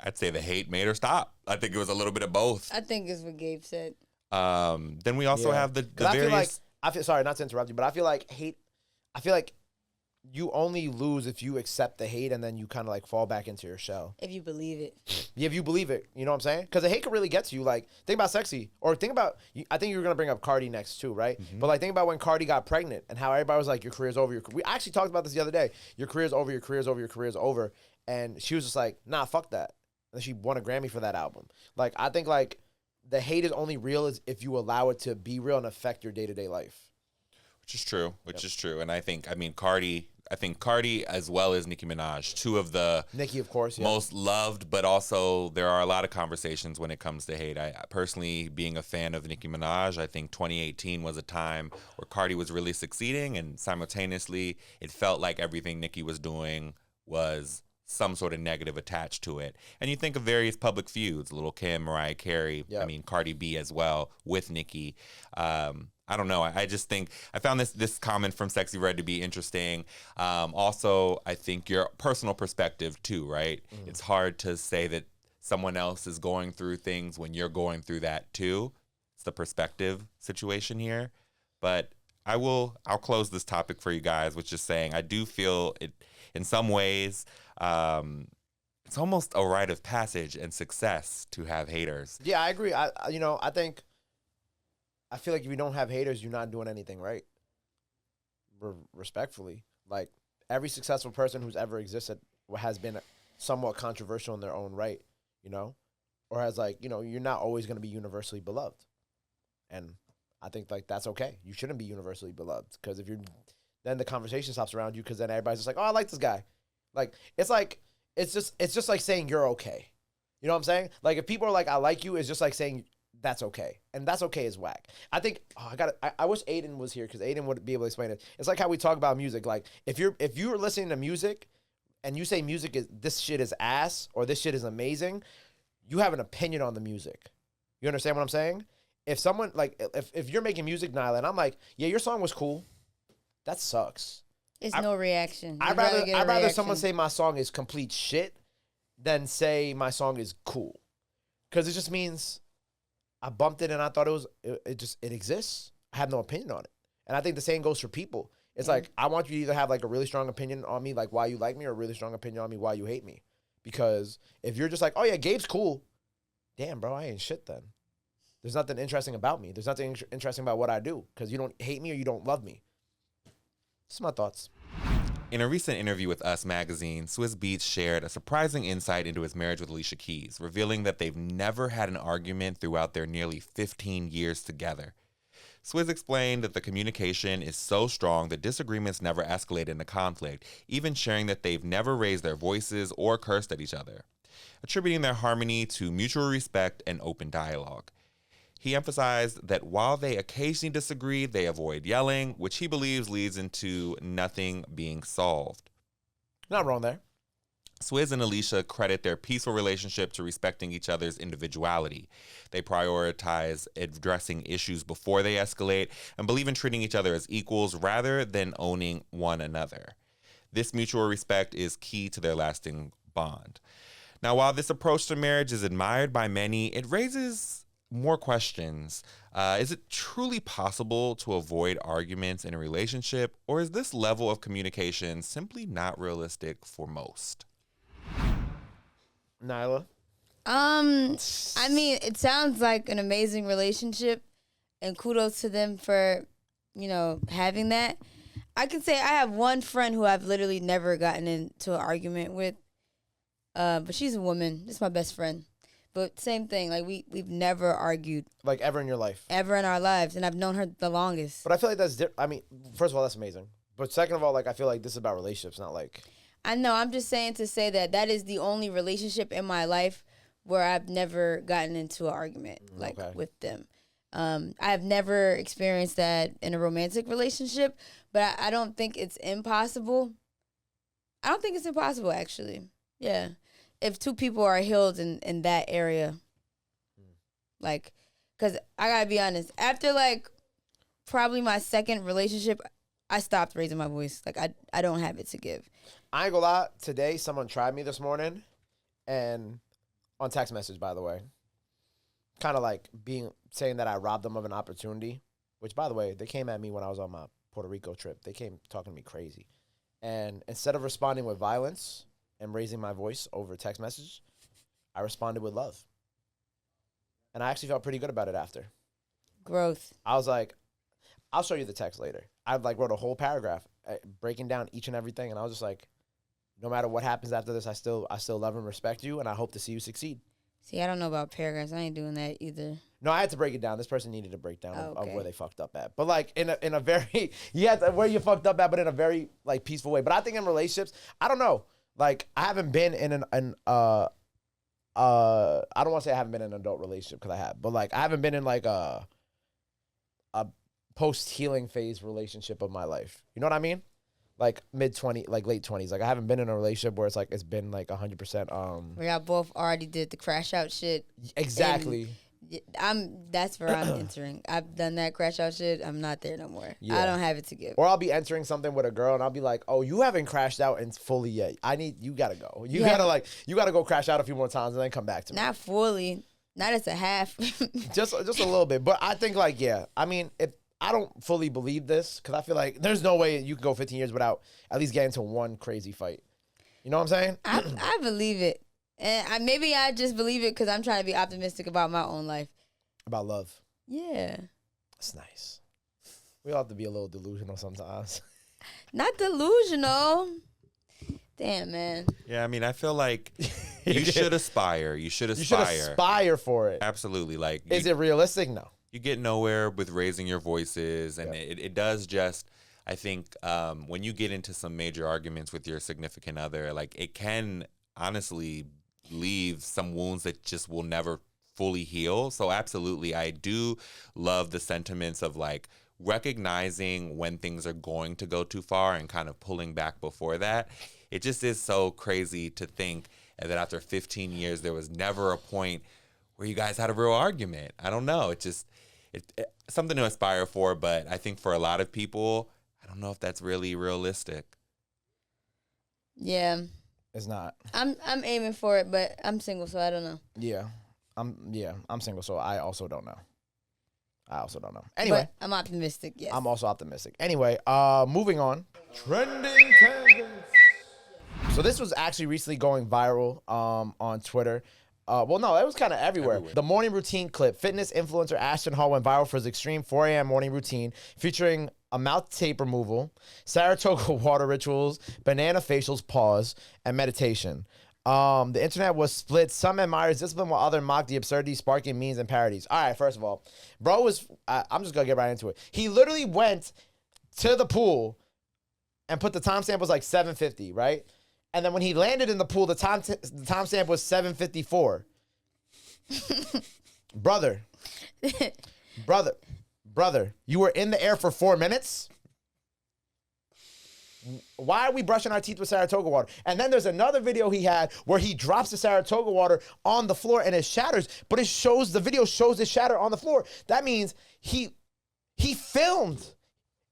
I'd say the hate made her stop. I think it was a little bit of both. I think it's what Gabe said. Then we also have the various... I feel sorry not to interrupt you, but I feel like you only lose if you accept the hate and then you kind of like fall back into your shell. If you believe it. Yeah, if you believe it, you know what I'm saying? Because the hate could really get to you. Like, think about Sexy, or think about, I think you were going to bring up Cardi next too, right? But like, think about when Cardi got pregnant and how everybody was like, your career's over. We actually talked about this the other day. Your career's over, your career's over, your career's over. And she was just like, nah, fuck that. And she won a Grammy for that album. Like, I think like the hate is only real is if you allow it to be real and affect your day-to-day life. Which is true. And I think Cardi as well as Nicki Minaj, two of the Nicki, of course, most loved, but also there are a lot of conversations when it comes to hate. I personally, being a fan of Nicki Minaj, I think 2018 was a time where Cardi was really succeeding, and simultaneously it felt like everything Nicki was doing was some sort of negative attached to it. And you think of various public feuds, Lil' Kim, Mariah Carey, I mean, Cardi B as well with Nicki. I don't know. I just think I found this comment from Sexy Red to be interesting. Also, I think your personal perspective too, right? It's hard to say that someone else is going through things when you're going through that too. It's the perspective situation here. But I'll close this topic for you guys with just saying I do feel it in some ways. It's almost a rite of passage and success to have haters. Yeah, I agree. I feel like if you don't have haters, you're not doing anything right. Respectfully. Like, every successful person who's ever existed has been somewhat controversial in their own right, you know? Or has, like, you know, you're not always going to be universally beloved. And I think, like, that's okay. You shouldn't be universally beloved. Because then the conversation stops around you, because then everybody's just like, oh, I like this guy. Like, it's just like saying you're okay. You know what I'm saying? Like, if people are like, I like you, it's just like saying that's okay. And that's okay is whack. I think, I wish Aiden was here, because Aiden would be able to explain it. It's like how we talk about music. Like, if you're listening to music and you say this shit is ass, or this shit is amazing, you have an opinion on the music. You understand what I'm saying? If someone, like, if you're making music, Nyla, and I'm like, yeah, your song was cool, that sucks. It's no reaction. I'd rather someone say my song is complete shit than say my song is cool. Because it just means I bumped it and I thought it exists. I have no opinion on it. And I think the same goes for people. It's like, I want you to either have like a really strong opinion on me, like why you like me, or a really strong opinion on me, why you hate me. Because if you're just like, oh yeah, Gabe's cool. Damn, bro, I ain't shit then. There's nothing interesting about me. There's nothing interesting about what I do, because you don't hate me or you don't love me. That's my thoughts. In a recent interview with Us Magazine, Swizz Beatz shared a surprising insight into his marriage with Alicia Keys, revealing that they've never had an argument throughout their nearly 15 years together. Swizz explained that the communication is so strong that disagreements never escalate into conflict, even sharing that they've never raised their voices or cursed at each other, attributing their harmony to mutual respect and open dialogue. He emphasized that while they occasionally disagree, they avoid yelling, which he believes leads into nothing being solved. Not wrong there. Swizz and Alicia credit their peaceful relationship to respecting each other's individuality. They prioritize addressing issues before they escalate and believe in treating each other as equals rather than owning one another. This mutual respect is key to their lasting bond. Now, while this approach to marriage is admired by many, it raises more questions. Is it truly possible to avoid arguments in a relationship, or is this level of communication simply not realistic for most? Nyla? I mean, it sounds like an amazing relationship, and kudos to them for, having that. I can say I have one friend who I've literally never gotten into an argument with, but she's a woman. It's my best friend. But same thing. Like we've never argued Like ever in your life. ever in our lives, and I've known her the longest. But I feel like that's I mean, first of all, that's amazing. But second of all, like I feel like this is about relationships, not like. I know. I'm just saying to say that is the only relationship in my life where I've never gotten into an argument with them. I've never experienced that in a romantic relationship, but I don't think it's impossible. I don't think it's impossible, actually. Yeah. If two people are healed in that area. Like, because I got to be honest, after, like, probably my second relationship, I stopped raising my voice. Like, I don't have it to give. I ain't gonna lie. Today, someone tried me this morning, and on text message, by the way, kind of like saying that I robbed them of an opportunity, which, by the way, they came at me when I was on my Puerto Rico trip. They came talking to me crazy. And instead of responding with violence and raising my voice over text message, I responded with love. And I actually felt pretty good about it after. Growth. I was like, I'll show you the text later. I like wrote a whole paragraph breaking down each and everything. And I was just like, no matter what happens after this, I still love and respect you. And I hope to see you succeed. See, I don't know about paragraphs. I ain't doing that either. No, I had to break it down. This person needed a breakdown of Okay. where they fucked up at. But like in a very where you fucked up at, but in a very like peaceful way. But I think in relationships, I don't know. Like I haven't been in I don't want to say I haven't been in an adult relationship because I have, but like I haven't been in like a post healing phase relationship of my life. You know what I mean? Like mid-20s, like late 20s. Like I haven't been in a relationship where it's been like 100%. Where y'all both already did the crash out shit. Exactly. That's where I'm entering. I've done that crash out shit. I'm not there no more. Yeah. I don't have it to give. Or I'll be entering something with a girl and I'll be like, "Oh, you haven't crashed out and fully yet. You gotta go. You gotta go crash out a few more times and then come back to me." Not fully. Not as a half. just a little bit. But I think like I mean, if I don't fully believe this because I feel like there's no way you can go 15 years without at least getting into one crazy fight. You know what I'm saying? I believe it. And maybe I just believe it because I'm trying to be optimistic about my own life. About love. Yeah. That's nice. We all have to be a little delusional sometimes. Not delusional. Damn, man. Yeah, I mean, I feel like you should aspire. You should You should aspire. aspire for it. Absolutely. Like, Is it realistic? No. you get nowhere with raising your voices, and it does just, I think, when you get into some major arguments with your significant other, like it can honestly leave some wounds that just will never fully heal. So absolutely, I do love the sentiments of like recognizing when things are going to go too far and kind of pulling back before that. It just is so crazy to think that after 15 years, there was never a point where you guys had a real argument. I don't know. It's something to aspire for, but I think for a lot of people, I don't know if that's really realistic. Yeah. It's not. I'm aiming for it, but I'm single, so I don't know. Yeah. I'm single, so I also don't know. Anyway. But I'm optimistic, yes. I'm also optimistic. Anyway, moving on. Trending tangents. So this was actually recently going viral on Twitter. Well, no, it was kind of everywhere. The morning routine clip. Fitness influencer Ashton Hall went viral for his extreme 4 a.m. morning routine featuring a mouth tape removal, Saratoga water rituals, banana facials, pause, and meditation. The internet was split. Some admired his discipline while others mocked the absurdity, sparking memes and parodies. All right, first of all, bro was, I'm just going to get right into it. He literally went to the pool and put the timestamp was like 7:50, right? And then when he landed in the pool, the timestamp was 7:54. Brother, you were in the air for 4 minutes? Why are we brushing our teeth with Saratoga water? And then there's another video he had where he drops the Saratoga water on the floor and it shatters, but the video shows it shatter on the floor. That means he filmed.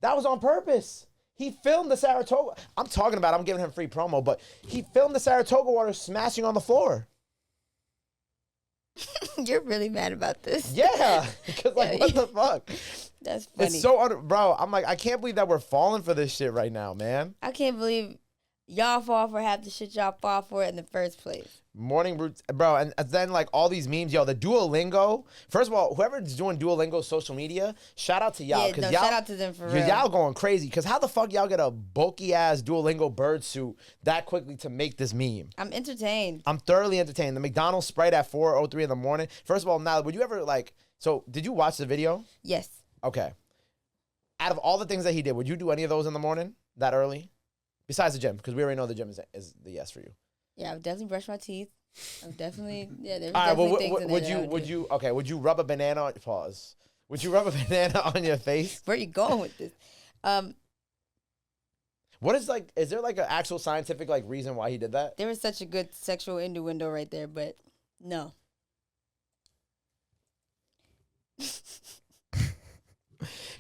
That was on purpose. He filmed the Saratoga. I'm giving him free promo, but he filmed the Saratoga water smashing on the floor. You're really mad about this. Yeah, because what the fuck? That's funny. It's so, bro, I'm like, I can't believe that we're falling for this shit right now, man. I can't believe y'all fall for half the shit y'all fall for in the first place. Morning routine, bro, and then like all these memes, yo, the Duolingo. First of all, whoever's doing Duolingo social media, shout out to y'all. Yeah, no, y'all, shout out to them for real. Y'all going crazy. Because how the fuck y'all get a bulky ass Duolingo bird suit that quickly to make this meme? I'm entertained. I'm thoroughly entertained. The McDonald's Sprite at 4:03 in the morning. First of all, now, would you ever like, so did you watch the video? Yes. Okay. Out of all the things that he did, would you do any of those in the morning that early? Besides the gym, because we already know the gym is the yes for you. Yeah, I would definitely brush my teeth. I would definitely, yeah, there's All right, definitely well, things in there would you rub a banana on, pause. Would you rub a banana on your face? Where are you going with this? What is like, is there like an actual scientific like reason why he did that? There was such a good sexual innuendo right there, but no.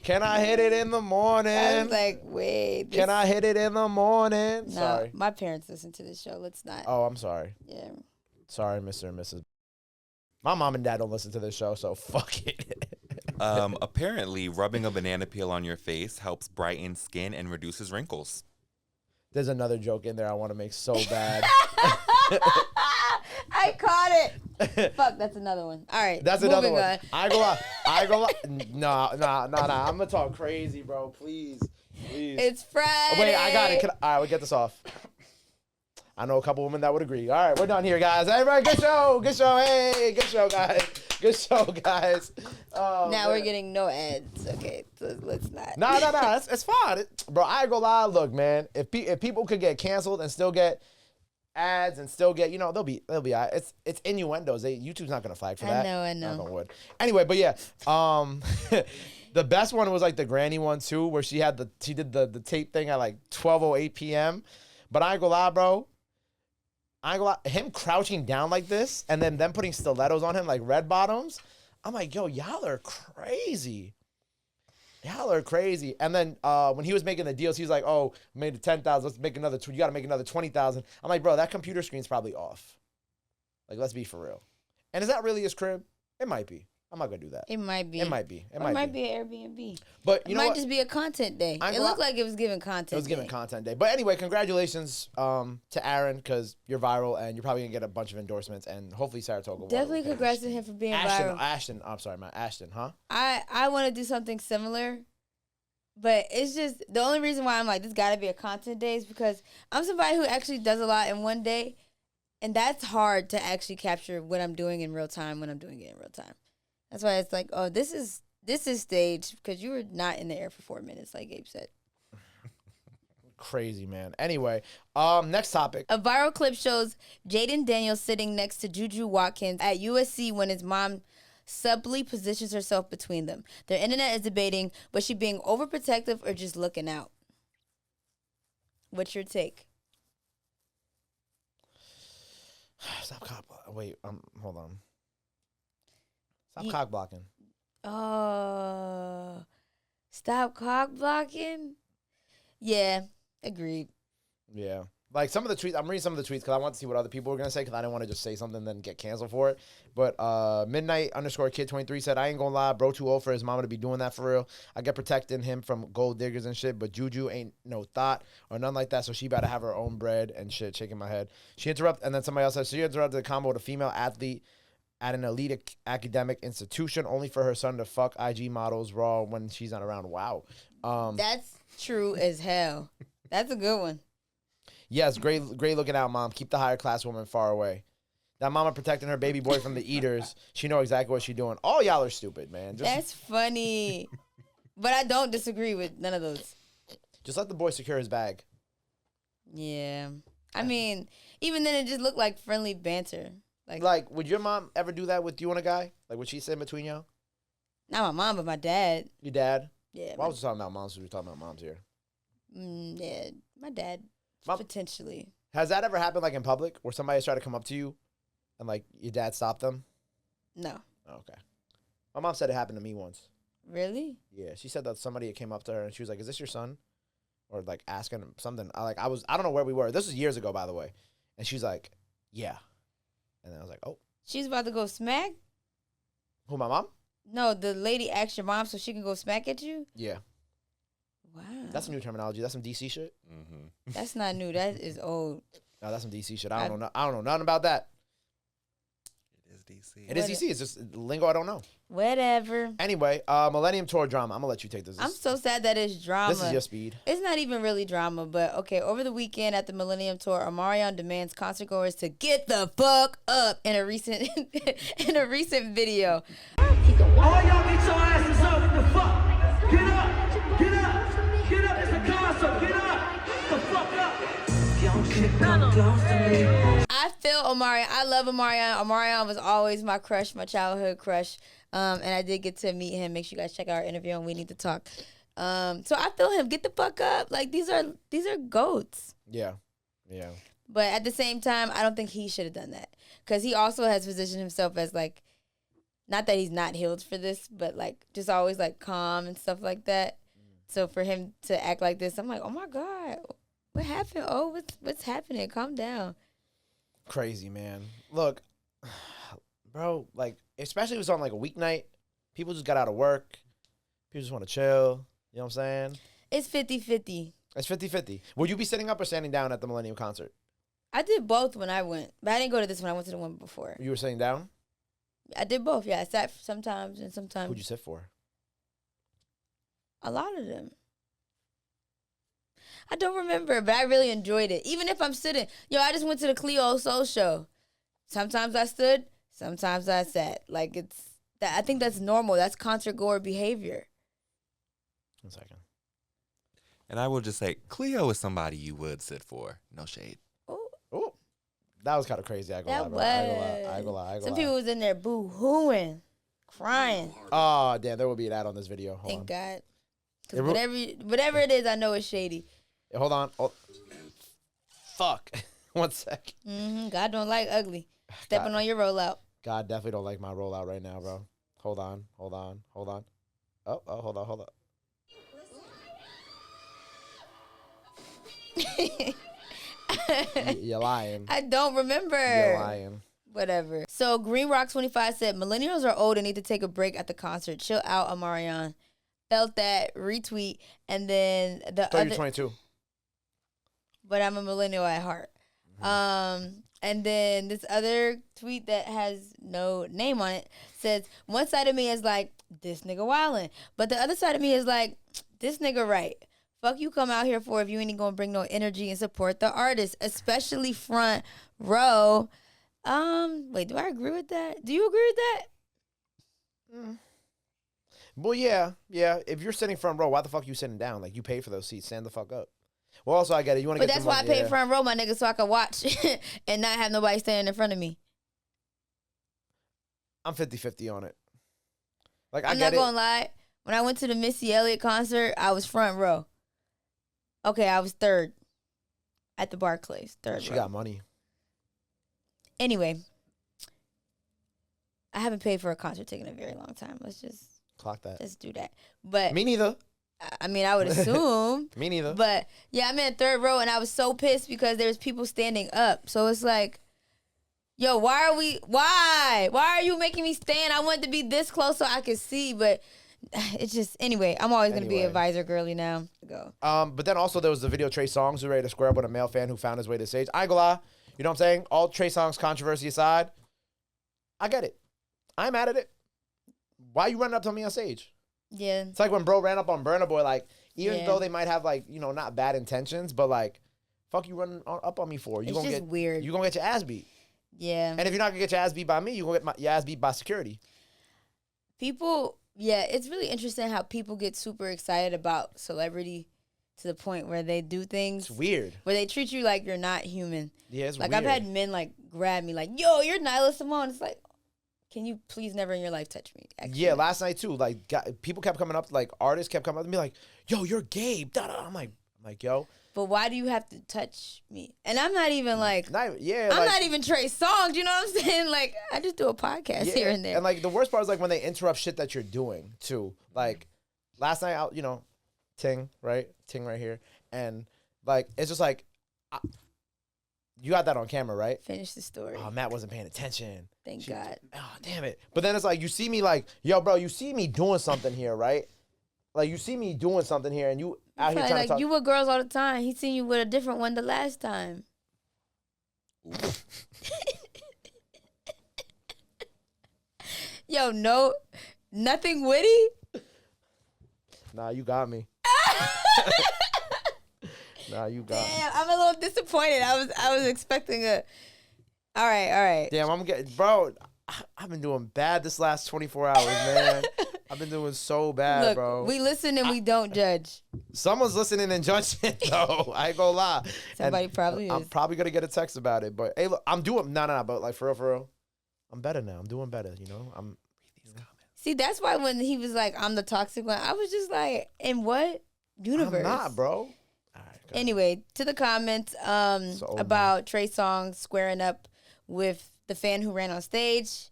Can I hit it in the morning? I was like, wait. Can I hit it in the morning? No, Sorry. my parents listen to this show. Let's not. Oh, I'm sorry. Yeah. Sorry, Mr. and Mrs. My mom and dad don't listen to this show, so fuck it. Apparently, rubbing a banana peel on your face helps brighten skin and reduces wrinkles. There's another joke in there I want to make so bad. I caught it. Fuck, that's another one. All right. That's another one. On. I go lie. Nah. I'm gonna talk crazy, bro. Please. It's Friday. Wait, I got it. All right, we'll get this off. I know a couple women that would agree. All right, we're done here, guys. Everybody, good show. Good show. Hey, good show, guys. Good show, guys. Oh, now man. we're getting no ads. Okay, so let's not. Nah. It's fine. Bro, I ain't gonna lie. Look, man, if people could get canceled and still get ads and still get, they'll be all right. It's innuendos. YouTube's not gonna flag for that. I know. Knock on wood. Anyway, but yeah, the best one was like the granny one too, where she did the tape thing at like 12:08 p.m. But I ain't gonna lie, bro. Him crouching down like this and then them putting stilettos on him like red bottoms. I'm like, yo, y'all are crazy. Y'all are crazy. And then when he was making the deals, he was like, oh, made it 10,000. Let's make another. You got to make another 20,000. I'm like, bro, that computer screen's probably off. Like, let's be for real. And is that really his crib? It might be. I'm not gonna do that. It might be. It might be. It might be an Airbnb. But it might just be a content day. It looked like it was giving content. It was giving content day. But anyway, congratulations to Aaron because you're viral and you're probably gonna get a bunch of endorsements and hopefully Saratoga. Definitely congrats to him for being viral. Ashton, Ashton, huh? I want to do something similar, but it's just the only reason why I'm like this got to be a content day is because I'm somebody who actually does a lot in one day, and that's hard to actually capture what I'm doing in real time when I'm doing it in real time. That's why it's like, oh, this is staged because you were not in the air for 4 minutes, like Gabe said. Crazy, man. Anyway, next topic. A viral clip shows Jaden Daniels sitting next to Juju Watkins at USC when his mom subtly positions herself between them. The internet is debating, was she being overprotective or just looking out? What's your take? Stop cock blocking. Wait, hold on. Stop cock blocking. Stop cock blocking? Yeah, agreed. Yeah. Like some of the tweets, I'm reading some of the tweets because I want to see what other people were going to say because I didn't want to just say something and then get canceled for it. But Midnight_Kid23 said, I ain't going to lie, bro too old for his mama to be doing that for real. I get protecting him from gold diggers and shit, but Juju ain't no thought or nothing like that, so she about to have her own bread and shit, shaking my head. She interrupted, and then somebody else said, she interrupted the combo with a female athlete at an elite academic institution only for her son to fuck IG models raw when she's not around. Wow. That's true as hell. That's a good one. Yes, great looking out, mom. Keep the higher class woman far away. That mama protecting her baby boy from the eaters. She know exactly what she doing. All y'all are stupid, man. That's funny. But I don't disagree with none of those. Just let the boy secure his bag. Yeah. I mean, even then it just looked like friendly banter. Like, would your mom ever do that with you and a guy? Like, would she sit in between y'all? Not my mom, but my dad. Your dad? Yeah. Why was we talking about moms? We were talking about moms here. Yeah, my dad. Potentially. Has that ever happened, like, in public, where somebody's tried to come up to you and, like, your dad stopped them? No. Oh, okay. My mom said it happened to me once. Really? Yeah, she said that somebody came up to her and she was like, "Is this your son?" Or like asking him something. I don't know where we were. This was years ago, by the way. And she's like, "Yeah." And then I was like, "Oh." She's about to go smack? Who, my mom? No, the lady asked your mom so she can go smack at you? Yeah. Wow. That's some new terminology. That's some DC shit. Mm-hmm. That's not new. That is old. No, that's some DC shit. I don't know nothing about that. DC. It is DC. It's just lingo I don't know. Whatever. Anyway, Millennium Tour drama. I'm gonna let you take this. I'm so sad that it's drama. This is your speed. It's not even really drama, but okay. Over the weekend at the Millennium Tour, Omarion demands concertgoers to get the fuck up in a recent video. All y'all get your asses up. What the fuck? Get up. Get up. Get up. It's a concert. Get up. The fuck up. Young shit come close to me. I feel Omarion. I love Omarion. Omarion was always my crush, my childhood crush. And I did get to meet him. Make sure you guys check out our interview on We Need to Talk. So I feel him. Get the fuck up. Like these are goats. Yeah. But at the same time, I don't think he should have done that. Because he also has positioned himself as like, not that he's not healed for this, but like just always like calm and stuff like that. So for him to act like this, I'm like, oh my God, what happened? Oh, what's happening? Calm down. Crazy, man. Look, bro, like, especially if it's on like a weeknight, people just got out of work. People just want to chill. You know what I'm saying? It's 50-50. It's 50-50. Would you be sitting up or standing down at the Millennium concert? I did both when I went, but I didn't go to this one. I went to the one before. You were sitting down? I did both. Yeah, I sat sometimes and sometimes. Who'd you sit for? A lot of them. I don't remember, but I really enjoyed it. Even if I'm sitting. Yo, I just went to the Cleo Soul Show. Sometimes I stood, sometimes I sat. Like, I think that's normal. That's concert goer behavior. 1 second. And I will just say, Cleo is somebody you would sit for. No shade. Oh, that was kind of crazy. I ain't gonna lie. Some people was in there boo-hooing, crying. Oh, damn. There will be an ad on this video. Hold Thank on. God. Because whatever it is, I know it's shady. Hold on. Oh. Fuck. 1 sec. God don't like ugly. Stepping on your rollout. God definitely don't like my rollout right now, bro. Hold on. Oh, hold on. You're lying. I don't remember. You're lying. Whatever. So Green Rock 25 said, millennials are old and need to take a break at the concert. Chill out, Omarion. Felt that. Retweet. And then the 30 22. But I'm a millennial at heart. And then this other tweet that has no name on it says, one side of me is like, this nigga wildin'. But the other side of me is like, this nigga right. Fuck you come out here for if you ain't gonna bring no energy and support the artist, especially front row. Wait, do I agree with that? Do you agree with that? Well, yeah. If you're sitting front row, why the fuck you sitting down? Like, you pay for those seats. Stand the fuck up. Well, also, I get it. You want to But get that's some why I money, paid front row, my nigga, so I could watch and not have nobody standing in front of me. I'm 50-50 on it. Like, I'm not gonna lie. When I went to the Missy Elliott concert, I was front row. Okay, I was third at the Barclays. Third She row. got money. Anyway, I haven't paid for a concert ticket in a very long time. Let's just clock that. Just do that. But me neither. I mean, I would assume. Me neither. But yeah, I'm in third row, and I was so pissed because there was people standing up. So it's like, yo, why are you making me stand? I wanted to be this close so I could see, but it's just, anyway, I'm always going to be a visor girly now. Go. But then also there was the video Trey Songz who ready to square up with a male fan who found his way to the stage. I ain't gonna lie. You know what I'm saying? All Trey Songz controversy aside, I get it. I'm mad at it. Why you running up to me on stage? Yeah. It's like when bro ran up on Burna Boy, like, even though they might have, like, you know, not bad intentions, but, like, fuck you running up on me for? It's just weird. You gonna get your ass beat. Yeah. And if you're not gonna get your ass beat by me, you gonna get your ass beat by security. People, yeah, it's really interesting how people get super excited about celebrity to the point where they do things. It's weird. Where they treat you like you're not human. Yeah, it's like, weird. I've had men, like, grab me, like, yo, you're Nyla Simone. It's like, can you please never in your life touch me? Actually. Yeah, last night too. Like, people kept coming up, like artists kept coming up and be like, "Yo, you're Gabe." Da-da. I'm like, yo. But why do you have to touch me? And I'm not even like, I'm like, not even Trey Songz. You know what I'm saying? Like, I just do a podcast here and there. And like the worst part is like when they interrupt shit that you're doing too. Like last night, you know, Ting right here, and like it's just like. You got that on camera, right? Finish the story. Oh, Matt wasn't paying attention. Thank God. Oh, damn it. But then it's like, you see me like, yo, bro, you see me doing something here, right? Like, you see me doing something here, and you out here trying to talk. You with girls all the time. He seen you with a different one the last time. Yo, no, nothing witty. Nah, you got me. Nah, you got me. Damn, I'm a little disappointed. I was expecting a. All right. Damn, I'm getting, bro. I've been doing bad this last 24 hours, man. I've been doing so bad, Look, bro. we listen and we don't judge. Someone's listening and judging, though. I ain't gonna lie. Somebody And probably I'm is. probably gonna get a text about it. But hey, look, I'm doing but like for real, I'm better now. I'm doing better. You know, I'm. See, that's why when he was like, "I'm the toxic one," I was just like, "In what universe?" I'm not, bro. All right, go ahead. Anyway, to the comments about Trey Songz squaring up with the fan who ran on stage.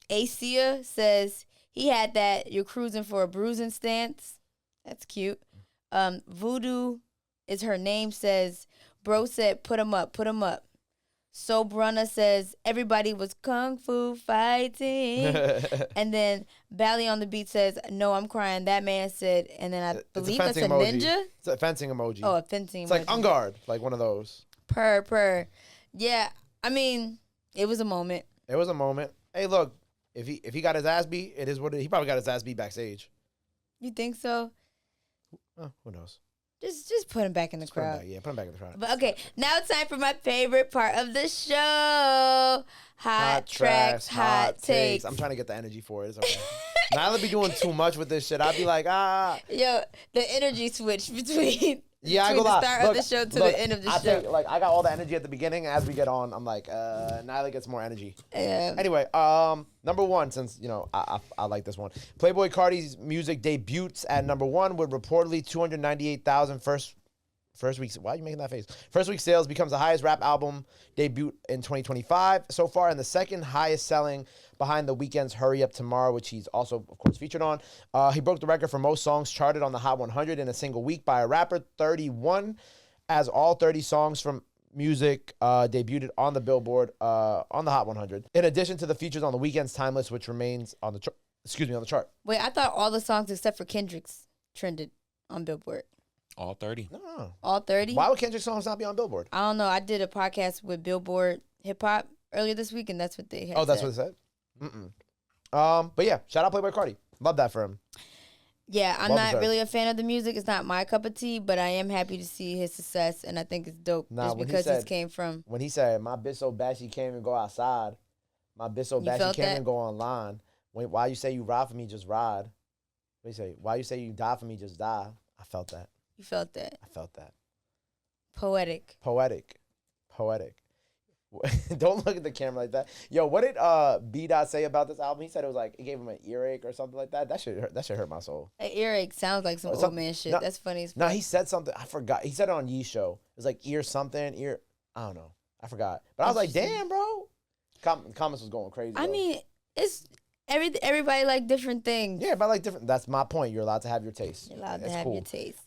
Acia says he had that "you're cruising for a bruising" stance. That's cute. Voodoo is her name. Says bro said put him up. So Brunna says everybody was kung fu fighting. And then Bally on the Beat says no, I'm crying. That man said, and then I believe that's a emoji. ninja. It's a fencing emoji. Oh, a fencing. It's like on guard, like one of those. Per. Yeah, I mean, it was a moment. It was a moment. Hey, look, if he got his ass beat, it is what he probably got his ass beat backstage. You think so? Who knows? Just put him back in the Put him crowd. back, put him back in the crowd. But okay, now it's time for my favorite part of the show. Hot tracks, hot takes. I'm trying to get the energy for it. It's okay. Nyla be doing too much with this shit. I'd be like, Yo, the energy switch between Yeah, between I the start of the show to the end of the show. Think, like, I got all the energy at the beginning. As we get on, I'm like, Nyla gets more energy. Yeah. Anyway, number one, since, you know, I like this one. Playboi Carti's music debuts at number one with reportedly 298,000 first week's, why are you making that face? First week sales becomes the highest rap album debut in 2025 so far, and the second highest selling behind The Weeknd's Hurry Up Tomorrow, which he's also, of course, featured on. He broke the record for most songs charted on the Hot 100 in a single week by a rapper, 31, as all 30 songs from music debuted on the Billboard on the Hot 100. In addition to the features on The Weeknd's Timeless, which remains on the on the chart. Wait, I thought all the songs except for Kendrick's trended on Billboard. All 30. No. All 30? Why would Kendrick's songs not be on Billboard? I don't know. I did a podcast with Billboard Hip Hop earlier this week, and that's what they had. Oh, that's what it said? But yeah, shout out Playboi Carti. Love that for him. Yeah, I'm Well not deserved. really a fan of the music. It's not my cup of tea, but I am happy to see his success, and I think it's dope Nah, just when he because said- this came from. When he said, my bitch so bad she can't even go outside. My bitch so You bad she felt can't that? even go online. Why you say you ride for me, just ride. What do you say? Why you say you die for me, just die. I felt that. You felt that. I felt that. Poetic. Poetic. Don't look at the camera like that. Yo, what did B Dot say about this album? He said it was like it gave him an earache or something like that. That should hurt my soul. An earache sounds like some What's old up? man shit. No, That's funny as fuck. No, he said something. I forgot. He said it on Yee's show. It was like ear something. I don't know. I forgot. But I was like, Interesting. damn, bro. Comments was going crazy. I though. mean, it's everybody like different things. Yeah, but like different. That's my point. You're allowed to have your taste. You're allowed to It's have cool. your taste.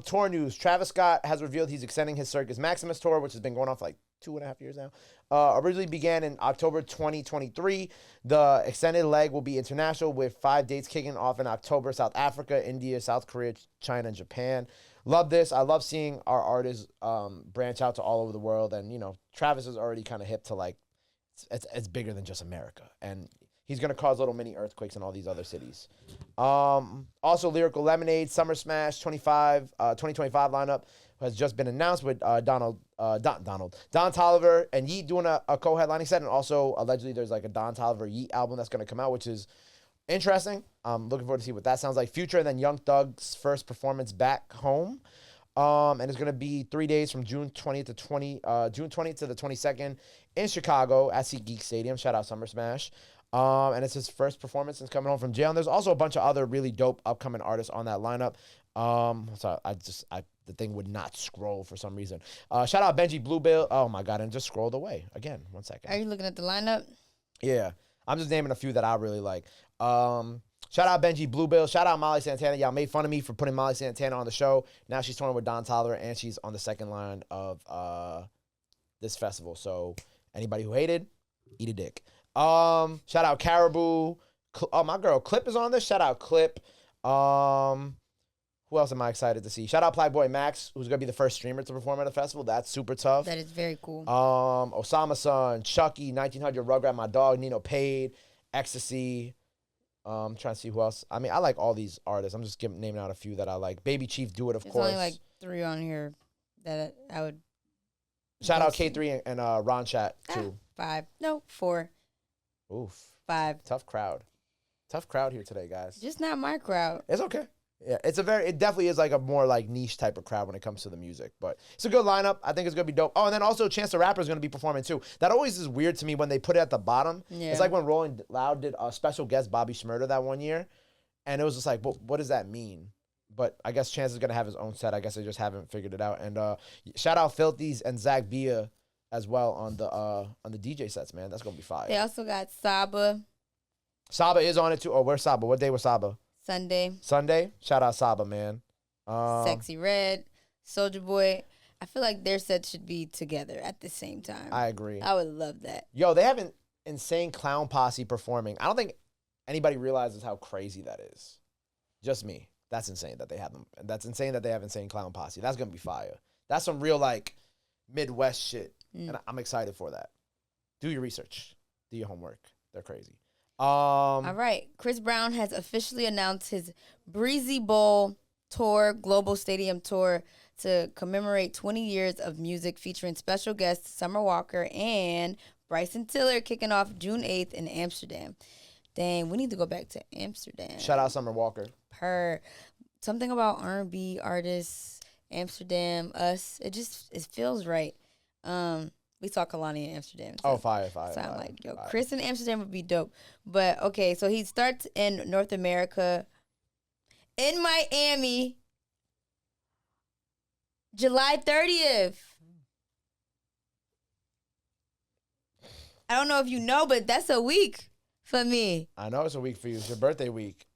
Tour news. Travis Scott has revealed he's extending his Circus Maximus tour, which has been going on for like 2.5 years now. Originally began in October 2023. The extended leg will be international with 5 dates kicking off in October: South Africa, India, South Korea, China, and Japan. Love this. I love seeing our artists branch out to all over the world. And, you know, Travis is already kind of hip to like, it's bigger than just America. And he's going to cause little mini earthquakes in all these other cities. Also, Lyrical Lemonade Summer Smash 2025 lineup has just been announced with Don Toliver and Yeet doing a co-headlining set. And also, allegedly, there's like a Don Toliver Yeet album that's going to come out, which is interesting. I'm looking forward to see what that sounds like. Future and then Young Thug's first performance back home. And it's going to be 3 days from June 20th to the 22nd in Chicago at SeatGeek Stadium. Shout out Summer Smash. And it's his first performance since coming home from jail. And there's also a bunch of other really dope upcoming artists on that lineup. So the thing would not scroll for some reason. Shout out Benji Bluebill. Oh my God, and just scrolled away. Again, 1 second. Are you looking at the lineup? Yeah. I'm just naming a few that I really like. Shout out Benji Bluebill. Shout out Molly Santana. Y'all made fun of me for putting Molly Santana on the show. Now she's touring with Don Toliver, and she's on the second line of this festival. So anybody who hated, eat a dick. Shout out Caribou. My girl Clip is on this. Shout out Clip. Who Who else am I excited to see? Shout out Playboy Max, who's gonna be the first streamer to perform at the festival. That's super tough. That is very cool. Osama Sun, Chucky, 1900 Rugrat, My Dog, Nino Paid, Ecstasy. I'm trying to see who else. I mean, I like all these artists. I'm just naming out a few that I like. Baby Chief, Do It, of course. There's only like 3 on here that I would. Shout out K3 and Ron Chat too. 5. No, 4. Oof. 5. Tough crowd. Tough crowd here today, guys. Just not my crowd. It's okay. Yeah, it definitely is like a more like niche type of crowd when it comes to the music, but it's a good lineup. I think it's gonna be dope. Oh, and then also Chance the Rapper is gonna be performing too. That always is weird to me when they put it at the bottom. Yeah. It's like when Rolling Loud did a special guest Bobby Shmurda that one year, and it was just like, what does that mean? But I guess Chance is gonna have his own set. I guess they just haven't figured it out. And shout out Filthies and Zach Bia as well on the DJ sets, man. That's gonna be fire. They also got Saba. Saba is on it too. Oh, where's Saba? What day was Saba? Sunday. Shout out Saba, man. Sexy Red, Soulja Boy. I feel like their sets should be together at the same time. I agree. I would love that. Yo, they have an insane clown posse performing. I don't think anybody realizes how crazy that is. Just me. That's insane that they have them. And that's insane that they have insane clown posse. That's gonna be fire. That's some real like Midwest shit. And I'm excited for that. Do your research. Do your homework. They're crazy. All right. Chris Brown has officially announced his Breezy Bowl tour, global stadium tour, to commemorate 20 years of music featuring special guests Summer Walker and Bryson Tiller, kicking off June 8th in Amsterdam. Dang, we need to go back to Amsterdam. Shout out Summer Walker. Something about R&B artists, Amsterdam, us. It feels right. We saw Kalani in Amsterdam. So, fire. So I'm fire, like, yo, fire. Chris in Amsterdam would be dope. But, okay, so he starts in North America, in Miami, July 30th. I don't know if you know, but that's a week for me. I know it's a week for you. It's your birthday week.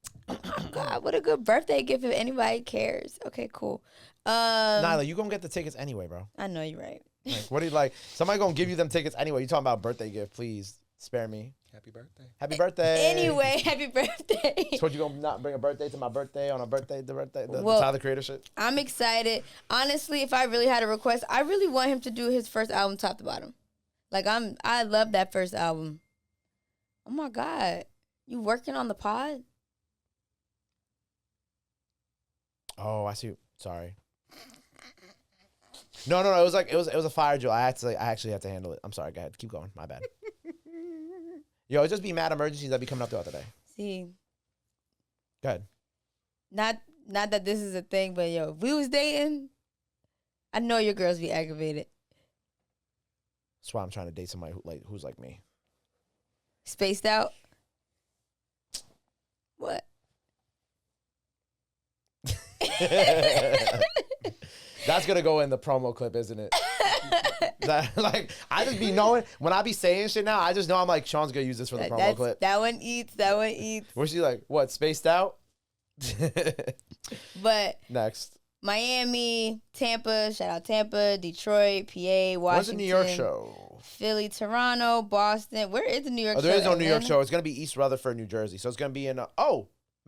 God, what a good birthday gift if anybody cares. Okay, cool. Nyla, you gonna get the tickets anyway, bro. I know you're right. Like, what do you like? Somebody gonna give you them tickets anyway. You talking about birthday gift? Please spare me. Happy birthday. Happy birthday. Anyway, happy birthday. So you gonna not bring a birthday to my birthday on a birthday? The Well, Tyler Creator shit. I'm excited. Honestly, if I really had a request, I really want him to do his first album top to bottom. Like I love that first album. Oh my God, you working on the pod? Oh, I see. Sorry. No. It was a fire drill. I actually had to handle it. I'm sorry. Go ahead. Keep going. My bad. Yo, it just be mad emergencies that be coming up throughout the day. See, Go ahead. not that this is a thing, but yo, if we was dating, I know your girls be aggravated. That's why I'm trying to date somebody who's like me. Spaced out. What? That's gonna go in the promo clip, isn't it? Like I just be knowing when I be saying shit now. I just know I'm like Sean's gonna use this for the promo clip. That one eats. Where's she like? What? Spaced out? But Next. Miami, Tampa, shout out Tampa, Detroit, PA, Washington. Where's the New York show? Philly, Toronto, Boston. Where is the New York show? Oh, there is no New York Atlanta? show. It's gonna be East Rutherford, New Jersey. So it's gonna be in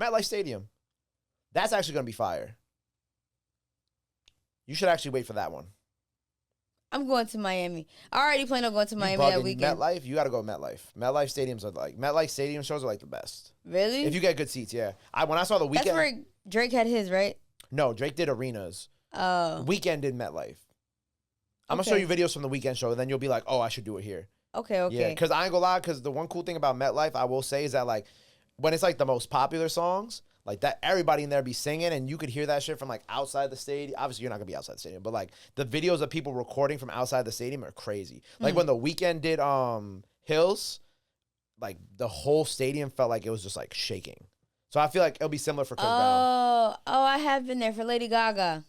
MetLife Stadium. That's actually gonna be fire. You should actually wait for that one. I'm going to Miami. I already plan on going to Miami You that bugging weekend. MetLife, you gotta go MetLife. MetLife stadiums are like MetLife Stadium shows are like the best. Really? If you get good seats, yeah. When I saw the weekend. That's where Drake had his, right? No, Drake did arenas. Oh. Weekend did MetLife. I'm gonna show you videos from the weekend show, and then you'll be like, oh, I should do it here. Okay. Yeah, because I ain't gonna lie, because the one cool thing about MetLife, I will say, is that like when it's like the most popular songs, like that everybody in there be singing, and you could hear that shit from like outside the stadium. Obviously, you're not gonna be outside the stadium, but like the videos of people recording from outside the stadium are crazy. Like when the weekend did Hills, like the whole stadium felt like it was just like shaking. So I feel like it'll be similar for Chris Brown. Oh, I have been there for Lady Gaga.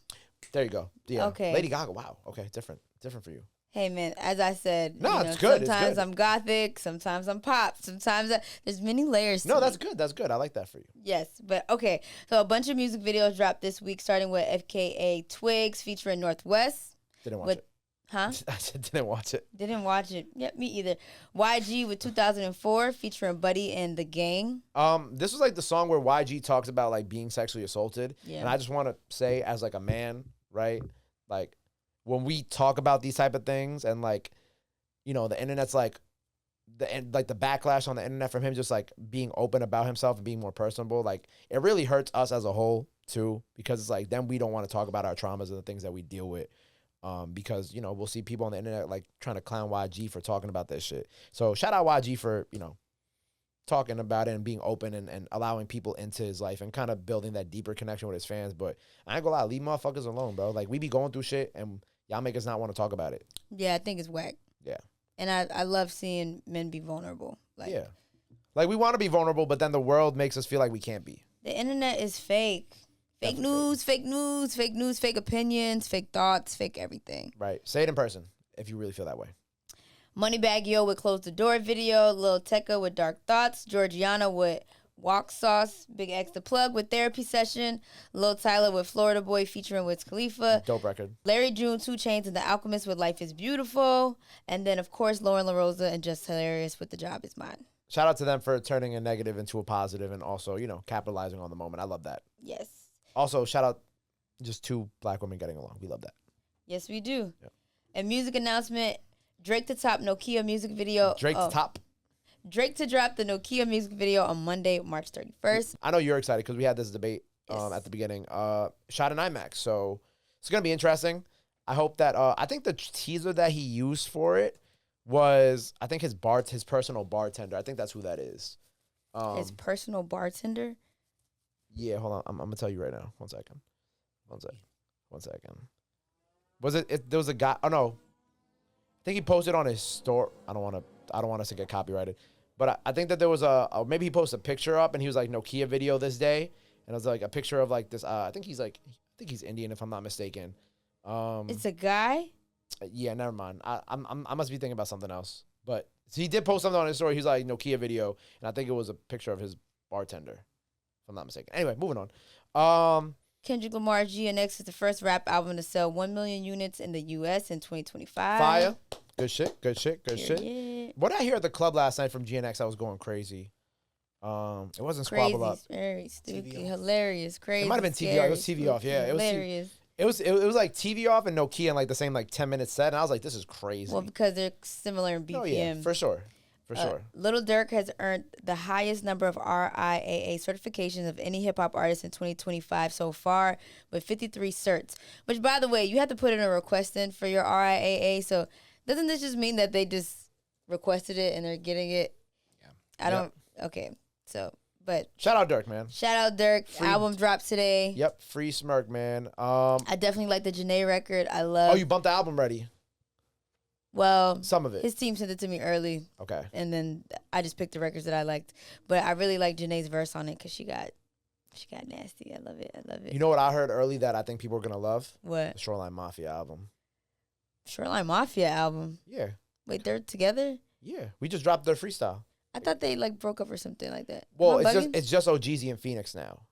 There you go. Yeah. Okay. Lady Gaga. Wow. Okay. Different for you. Hey man, as I said, No, it's good. Sometimes It's good. I'm gothic, sometimes I'm pop, sometimes there's many layers. No, to that's me. good. That's good. I like that for you. Yes, but okay. So a bunch of music videos dropped this week, starting with FKA Twigs featuring Northwest. Didn't watch with, it. Huh? I didn't watch it. Didn't watch it. Yep, me either. YG with 2004 featuring Buddy and The Gang. This was like the song where YG talks about like being sexually assaulted. Yeah. And I just want to say, as like a man, right? Like when we talk about these type of things and like, you know, the internet's like the backlash on the internet from him just like being open about himself and being more personable, like it really hurts us as a whole too, because it's like then we don't want to talk about our traumas and the things that we deal with. Because, you know, we'll see people on the internet like trying to clown YG for talking about this shit. So shout out YG for, you know, talking about it and being open and allowing people into his life and kind of building that deeper connection with his fans. But I ain't gonna lie, leave motherfuckers alone, bro. Like we be going through shit and y'all make us not want to talk about it. Yeah, I think it's whack. Yeah. And I love seeing men be vulnerable. Like, yeah. Like we want to be vulnerable, but then the world makes us feel like we can't be. The internet is fake. Fake news, fake news, fake news, fake opinions, fake thoughts, fake everything. Right. Say it in person if you really feel that way. Moneybag Yo with Close the Door video, Lil Tecca with Dark Thoughts, Georgiana with Walk Sauce, Big X the Plug with Therapy Session, Lil Tyler with Florida Boy featuring Wiz Khalifa, Dope record. Larry June, 2 Chainz and The Alchemist with Life is Beautiful, and then of course Lauren LaRosa and Just Hilarious with The Job is Mine. Shout out to them for turning a negative into a positive and also, you know, capitalizing on the moment. I love that. Yes. Also, shout out just 2 black women getting along. We love that. Yes, we do. Yep. A music announcement, Drake to top Nokia music video. Drake to top. Drake to drop the Nokia music video on Monday, March 31st. I know you're excited because we had this debate at the beginning. Shot in IMAX, so it's going to be interesting. I hope that, I think the teaser that he used for it was, I think his personal bartender. I think that's who that is. His personal bartender? Yeah, hold on. I'm going to tell you right now. One second. Was it there was a guy, oh no. I think he posted on his store. I don't want us to get copyrighted. But I think that there was maybe he posted a picture up and he was like Nokia video this day. And it was like a picture of like this, I think he's Indian if I'm not mistaken. It's a guy? Yeah, never mind. I must be thinking about something else. But so he did post something on his story. He's like Nokia video. And I think it was a picture of his bartender. If I'm not mistaken. Anyway, moving on. Kendrick Lamar GNX is the first rap album to sell 1 million units in the U.S. in 2025. Fire. Good shit. What did I hear at the club last night from GNX? I was going crazy. It wasn't Squabble Up. Very stupid. Hilarious. Crazy. It might have been TV off. It was TV off. Yeah. Hilarious. It was like TV off and Nokia in like the same like 10-minute set. And I was like, this is crazy. Well, because they're similar in BPM. Oh, yeah. For sure. Lil Durk has earned the highest number of RIAA certifications of any hip-hop artist in 2025 so far with 53 certs. Which, by the way, you have to put in a request in for your RIAA. So doesn't this just mean that they just requested it and they're getting it? Yeah. Okay. So, but. Shout out Durk, man. Shout out Durk. Album dropped today. Yep. Free Smirk, man. I definitely like the Janae record. I love. Oh, you bumped the album ready? Well, some of it. His team sent it to me early. Okay. And then I just picked the records that I liked. But I really like Janae's verse on it because she got nasty. I love it. You know what I heard early that I think people are going to love? What? The Shoreline Mafia album. Shoreline Mafia album? Yeah. Wait, they're together? Yeah. We just dropped their freestyle. I thought they like broke up or something like that. Well, it's just OGZ and Phoenix now.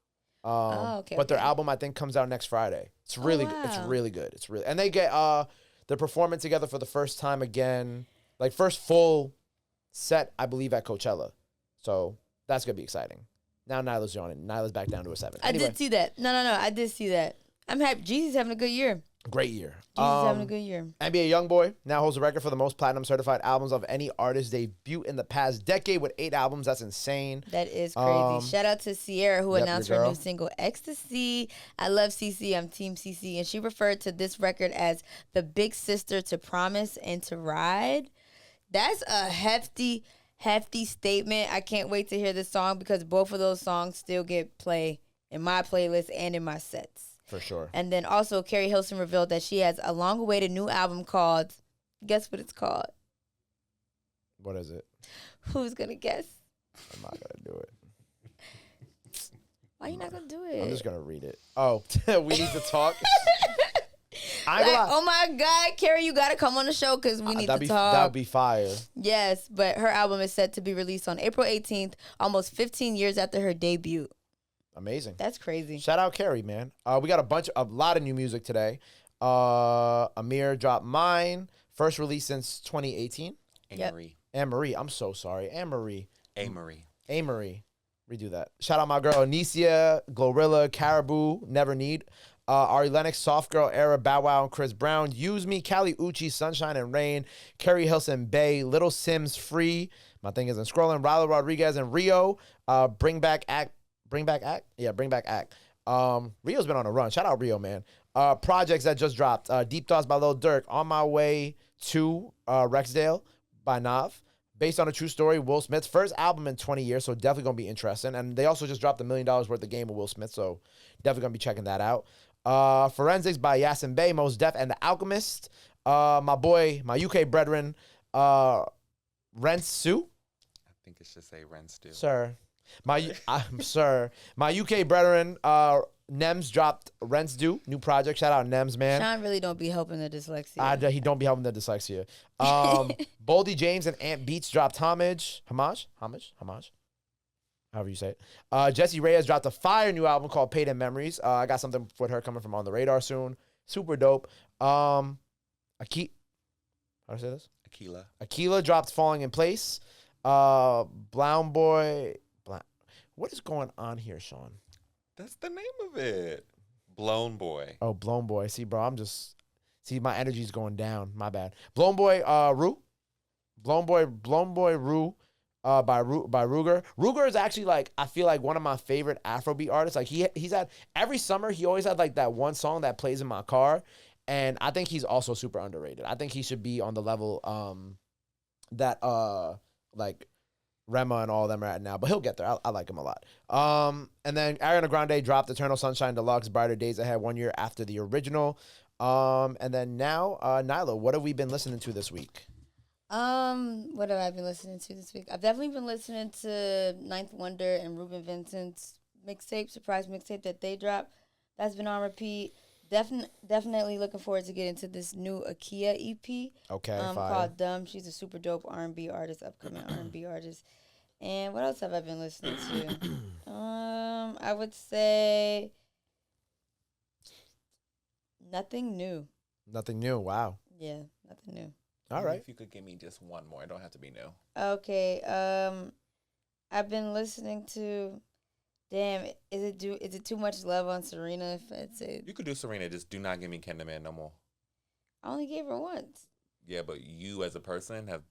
Okay. But their album I think comes out next Friday. It's really good. It's really good. And they get they're performing together for the first time again, like first full set, I believe, at Coachella. So that's gonna be exciting. Now Nyla's on it. Nyla's back down to a 7. Anyway. I did see that. No. I did see that. I'm happy. Jeezy's having a good year. Great year. Jeezy's having a good year. NBA YoungBoy now holds the record for the most platinum certified albums of any artist debut in the past decade with 8 albums. That's insane. That is crazy. Shout out to Sierra who announced her new single Ecstasy. I love CC. I'm Team CC. And she referred to this record as the big sister to Promise and to Ride. That's a hefty statement. I can't wait to hear this song because both of those songs still get play in my playlist and in my sets. For sure. And then also, Carrie Hilson revealed that she has a long-awaited new album called, guess what it's called? What is it? Who's going to guess? I'm not going to do it. Why are you not going to do it? I'm just going to read it. Oh, we need to talk? Oh, my God. Carrie, you got to come on the show because we need to talk. That would be fire. Yes, but her album is set to be released on April 18th, almost 15 years after her debut. Amazing. That's crazy. Shout out Carrie, man. We got a lot of new music today. Amir dropped Mine. First release since 2018. Amory. Anne-Marie. I'm so sorry. Anne-Marie. Amory. Amory. Redo that. Shout out my girl Anicia, Glorilla, Caribou, Never Need. Ari Lennox, Soft Girl Era, Bow Wow, and Chris Brown. Use Me, Cali Uchis, Sunshine and Rain, Kerry Hilson Bay, Little Sims Free. My thing isn't scrolling. Ryla Rodriguez and Rio. Bring Back Act. Yeah, Bring Back Act. Rio's been on a run. Shout out Rio, man. Projects that just dropped. Deep Thoughts by Lil Durk. On My Way to Rexdale by Nav. Based on a true story, Will Smith's first album in 20 years, so definitely going to be interesting. And they also just dropped $1 million worth of game with Will Smith, so definitely going to be checking that out. Forensics by Yasin Bey, Mos Def, and The Alchemist. My boy, my UK brethren, Rensu. I think it should say Renstu. Sir. Sir. My UK brethren, Nems dropped Rents Due, new project. Shout out Nems, man. Sean really don't be helping the dyslexia. He don't be helping the dyslexia. Boldy James and Ant Beats dropped Homage. However you say it. Jessie Reyes dropped a fire new album called Paid in Memories. I got something with her coming from On the Radar soon. Super dope. How do I say this? Aquila dropped Falling in Place. Blown Boy. What is going on here, Sean? That's the name of it. Blown Boy. Oh, Blown Boy. See, bro, my energy's going down. My bad. Blown Boy, Rue. Blown Boy, Rue. By Ruger. Ruger is actually like, I feel like one of my favorite Afrobeat artists. Like he's had every summer, he always had like that one song that plays in my car. And I think he's also super underrated. I think he should be on the level that like Rema and all of them are at now, but he'll get there. I like him a lot. And then Ariana Grande dropped Eternal Sunshine Deluxe, Brighter Days Ahead 1 year after the original. And then now, Nyla, what have we been listening to this week? What have I been listening to this week? I've definitely been listening to Ninth Wonder and Ruben Vincent's surprise mixtape that they dropped. That's been on repeat. Definitely looking forward to getting to this new Akia EP. Okay, called Dumb. She's a super dope R&B artist, upcoming R&B artist. And what else have I been listening to? I would say nothing new. Nothing new. Wow. Yeah, nothing new. All right. If you could give me just one more, it don't have to be new. Okay. I've been listening to. Damn, is it too much love on Serena? If I'd say You could do Serena, just do not give me Kendra Man no more. I only gave her once. Yeah, but you as a person have.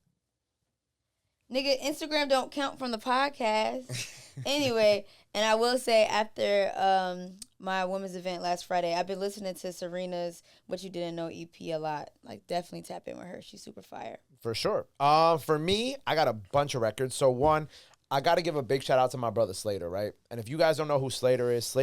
Nigga, Instagram don't count from the podcast. Anyway, and I will say after my women's event last Friday, I've been listening to Serena's What You Didn't Know EP a lot. Like, definitely tap in with her. She's super fire. For sure. For me, I got a bunch of records. So one, I got to give a big shout out to my brother Slater, right? And if you guys don't know who Slater is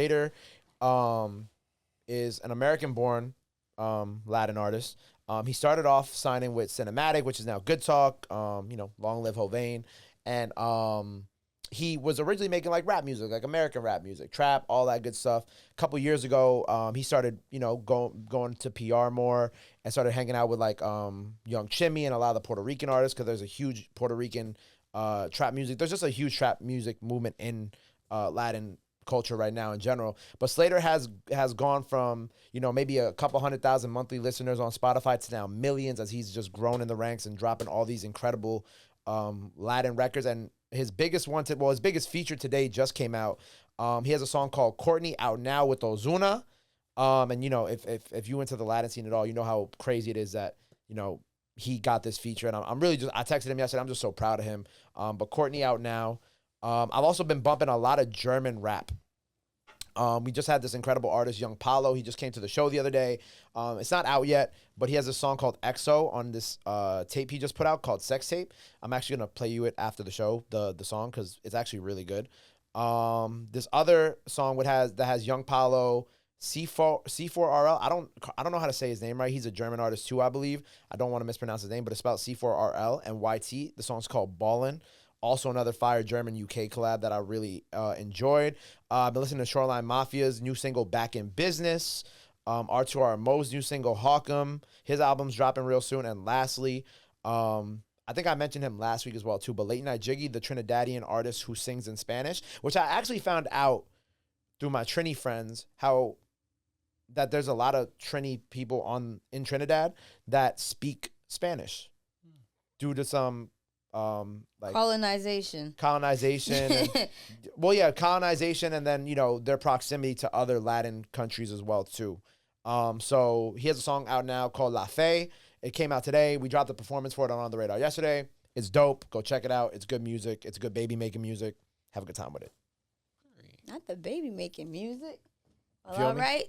is an American-born Latin artist. He started off signing with Cinematic, which is now Good Talk, Long Live Hovain. And he was originally making like rap music, like American rap music, trap, all that good stuff. A couple years ago, he started, going to PR more and started hanging out with like Young Chimmy and a lot of the Puerto Rican artists because there's a huge Puerto Rican trap music. There's just a huge trap music movement in Latin culture right now in general. But Slater has gone from, maybe a couple 100,000 monthly listeners on Spotify to now millions as he's just grown in the ranks and dropping all these incredible Latin records. And his biggest his biggest feature today just came out. He has a song called Courtney out now with Ozuna. And if you into the Latin scene at all, you know how crazy it is that, he got this feature. And I'm really I texted him yesterday. I'm just so proud of him. But Courtney out now. I've also been bumping a lot of German rap. We just had this incredible artist, Young Paulo. He just came to the show the other day. It's not out yet, but he has a song called EXO on this tape he just put out called Sex Tape. I'm actually going to play you it after the show, the song, because it's actually really good. This other song that has Young Paulo, C4RL. I don't know how to say his name right. He's a German artist too, I believe. I don't want to mispronounce his name, but it's spelled C4RL and YT. The song's called Ballin'. Also another fire German UK collab that I really enjoyed. I've been listening to Shoreline Mafia's new single Back in Business. R2R Mo's new single Hawk'em. His album's dropping real soon. And lastly, I think I mentioned him last week as well too, but Late Night Jiggy, the Trinidadian artist who sings in Spanish, which I actually found out through my Trini friends how that there's a lot of Trini people in Trinidad that speak Spanish due to some like colonization. And, colonization, and then their proximity to other Latin countries as well too. So he has a song out now called La Fe. It came out today. We dropped the performance for it on the Radar yesterday. It's dope. Go check it out. It's good music. It's good baby making music. Have a good time with it. Not the baby making music. Well, Feel all me? right.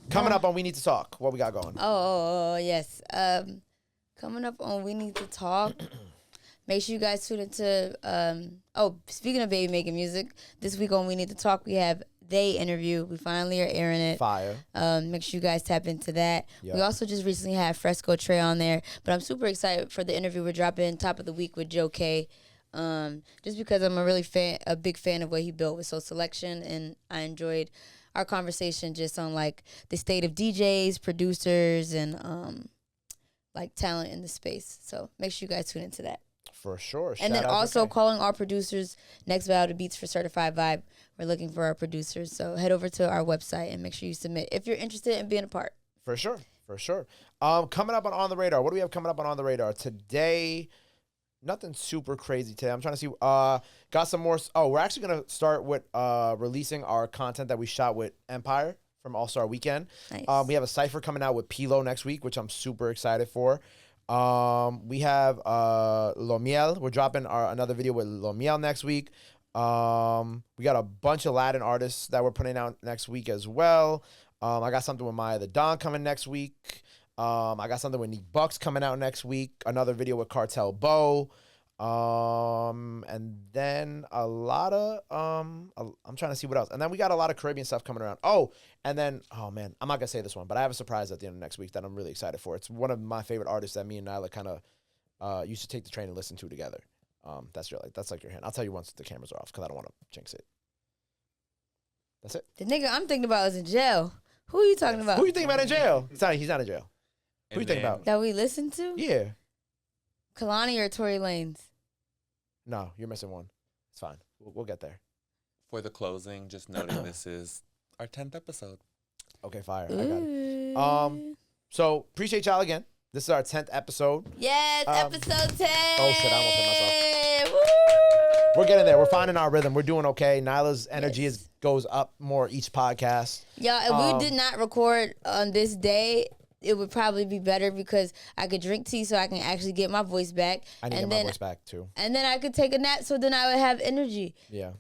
Coming up on We Need to Talk. What we got going? Oh, yes. Coming up on We Need to Talk. Make sure you guys tune into, speaking of baby making music, this week on We Need to Talk, we have They interview. We finally are airing it. Fire. Make sure you guys tap into that. Yep. We also just recently had Fresco Trey on there, but I'm super excited for the interview we're dropping top of the week with Joe K. Just because I'm a big fan of what he built with Soul Selection, and I enjoyed our conversation just on like the state of DJs, producers, and like talent in the space. So make sure you guys tune into that. For sure. And then also calling our producers, Next Value to Beats for Certified Vibe. We're looking for our producers. So head over to our website and make sure you submit if you're interested in being a part. For sure. Coming up on the radar. What do we have coming up on the radar today? Nothing super crazy today. I'm trying to see. Got some more. Oh, we're actually gonna start with releasing our content that we shot with Empire from All Star Weekend. Nice. We have a cipher coming out with Pilo next week, which I'm super excited for. We have Lomiel. We're dropping another video with Lomiel next week. We got a bunch of Latin artists that we're putting out next week as well. I got something with Maya the Don coming next week. I got something with Neek Bucks coming out next week. Another video with Cartel Bo. And then a lot of I'm trying to see what else. And then we got a lot of Caribbean stuff coming around. Oh man, I'm not gonna say this one, but I have a surprise at the end of next week that I'm really excited for. It's one of my favorite artists that me and Nyla kind of used to take the train and listen to together. That's like your hand. I'll tell you once the cameras are off because I don't want to jinx it. That's it. The nigga I'm thinking about is in jail. Who are you talking about? Who you thinking about in jail? He's not in jail. Who you thinking about? That we listened to? Yeah. Kalani or Tory Lanez? No, you're missing one. It's fine. We'll get there. For the closing, just noting this is our 10th episode. Okay, fire. I got it. So appreciate y'all again. This is our 10th episode. Yes, episode 10. Oh shit, I almost hit myself. Woo! We're getting there. We're finding our rhythm. We're doing okay. Nyla's energy goes up more each podcast. Yeah, if we did not record on this day, it would probably be better because I could drink tea so I can actually get my voice back. I need to get my voice back too. And then I could take a nap so then I would have energy. Yeah.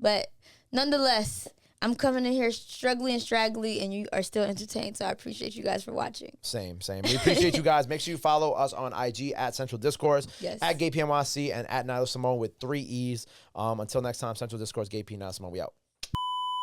But nonetheless, I'm coming in here struggling and straggly, and you are still entertained. So I appreciate you guys for watching. Same. We appreciate you guys. Make sure you follow us on IG at Central Discourse, at GabePNYC, and at Nyla Simone with 3 E's. Until next time, Central Discourse, Gabe P. Nyla Simone, we out.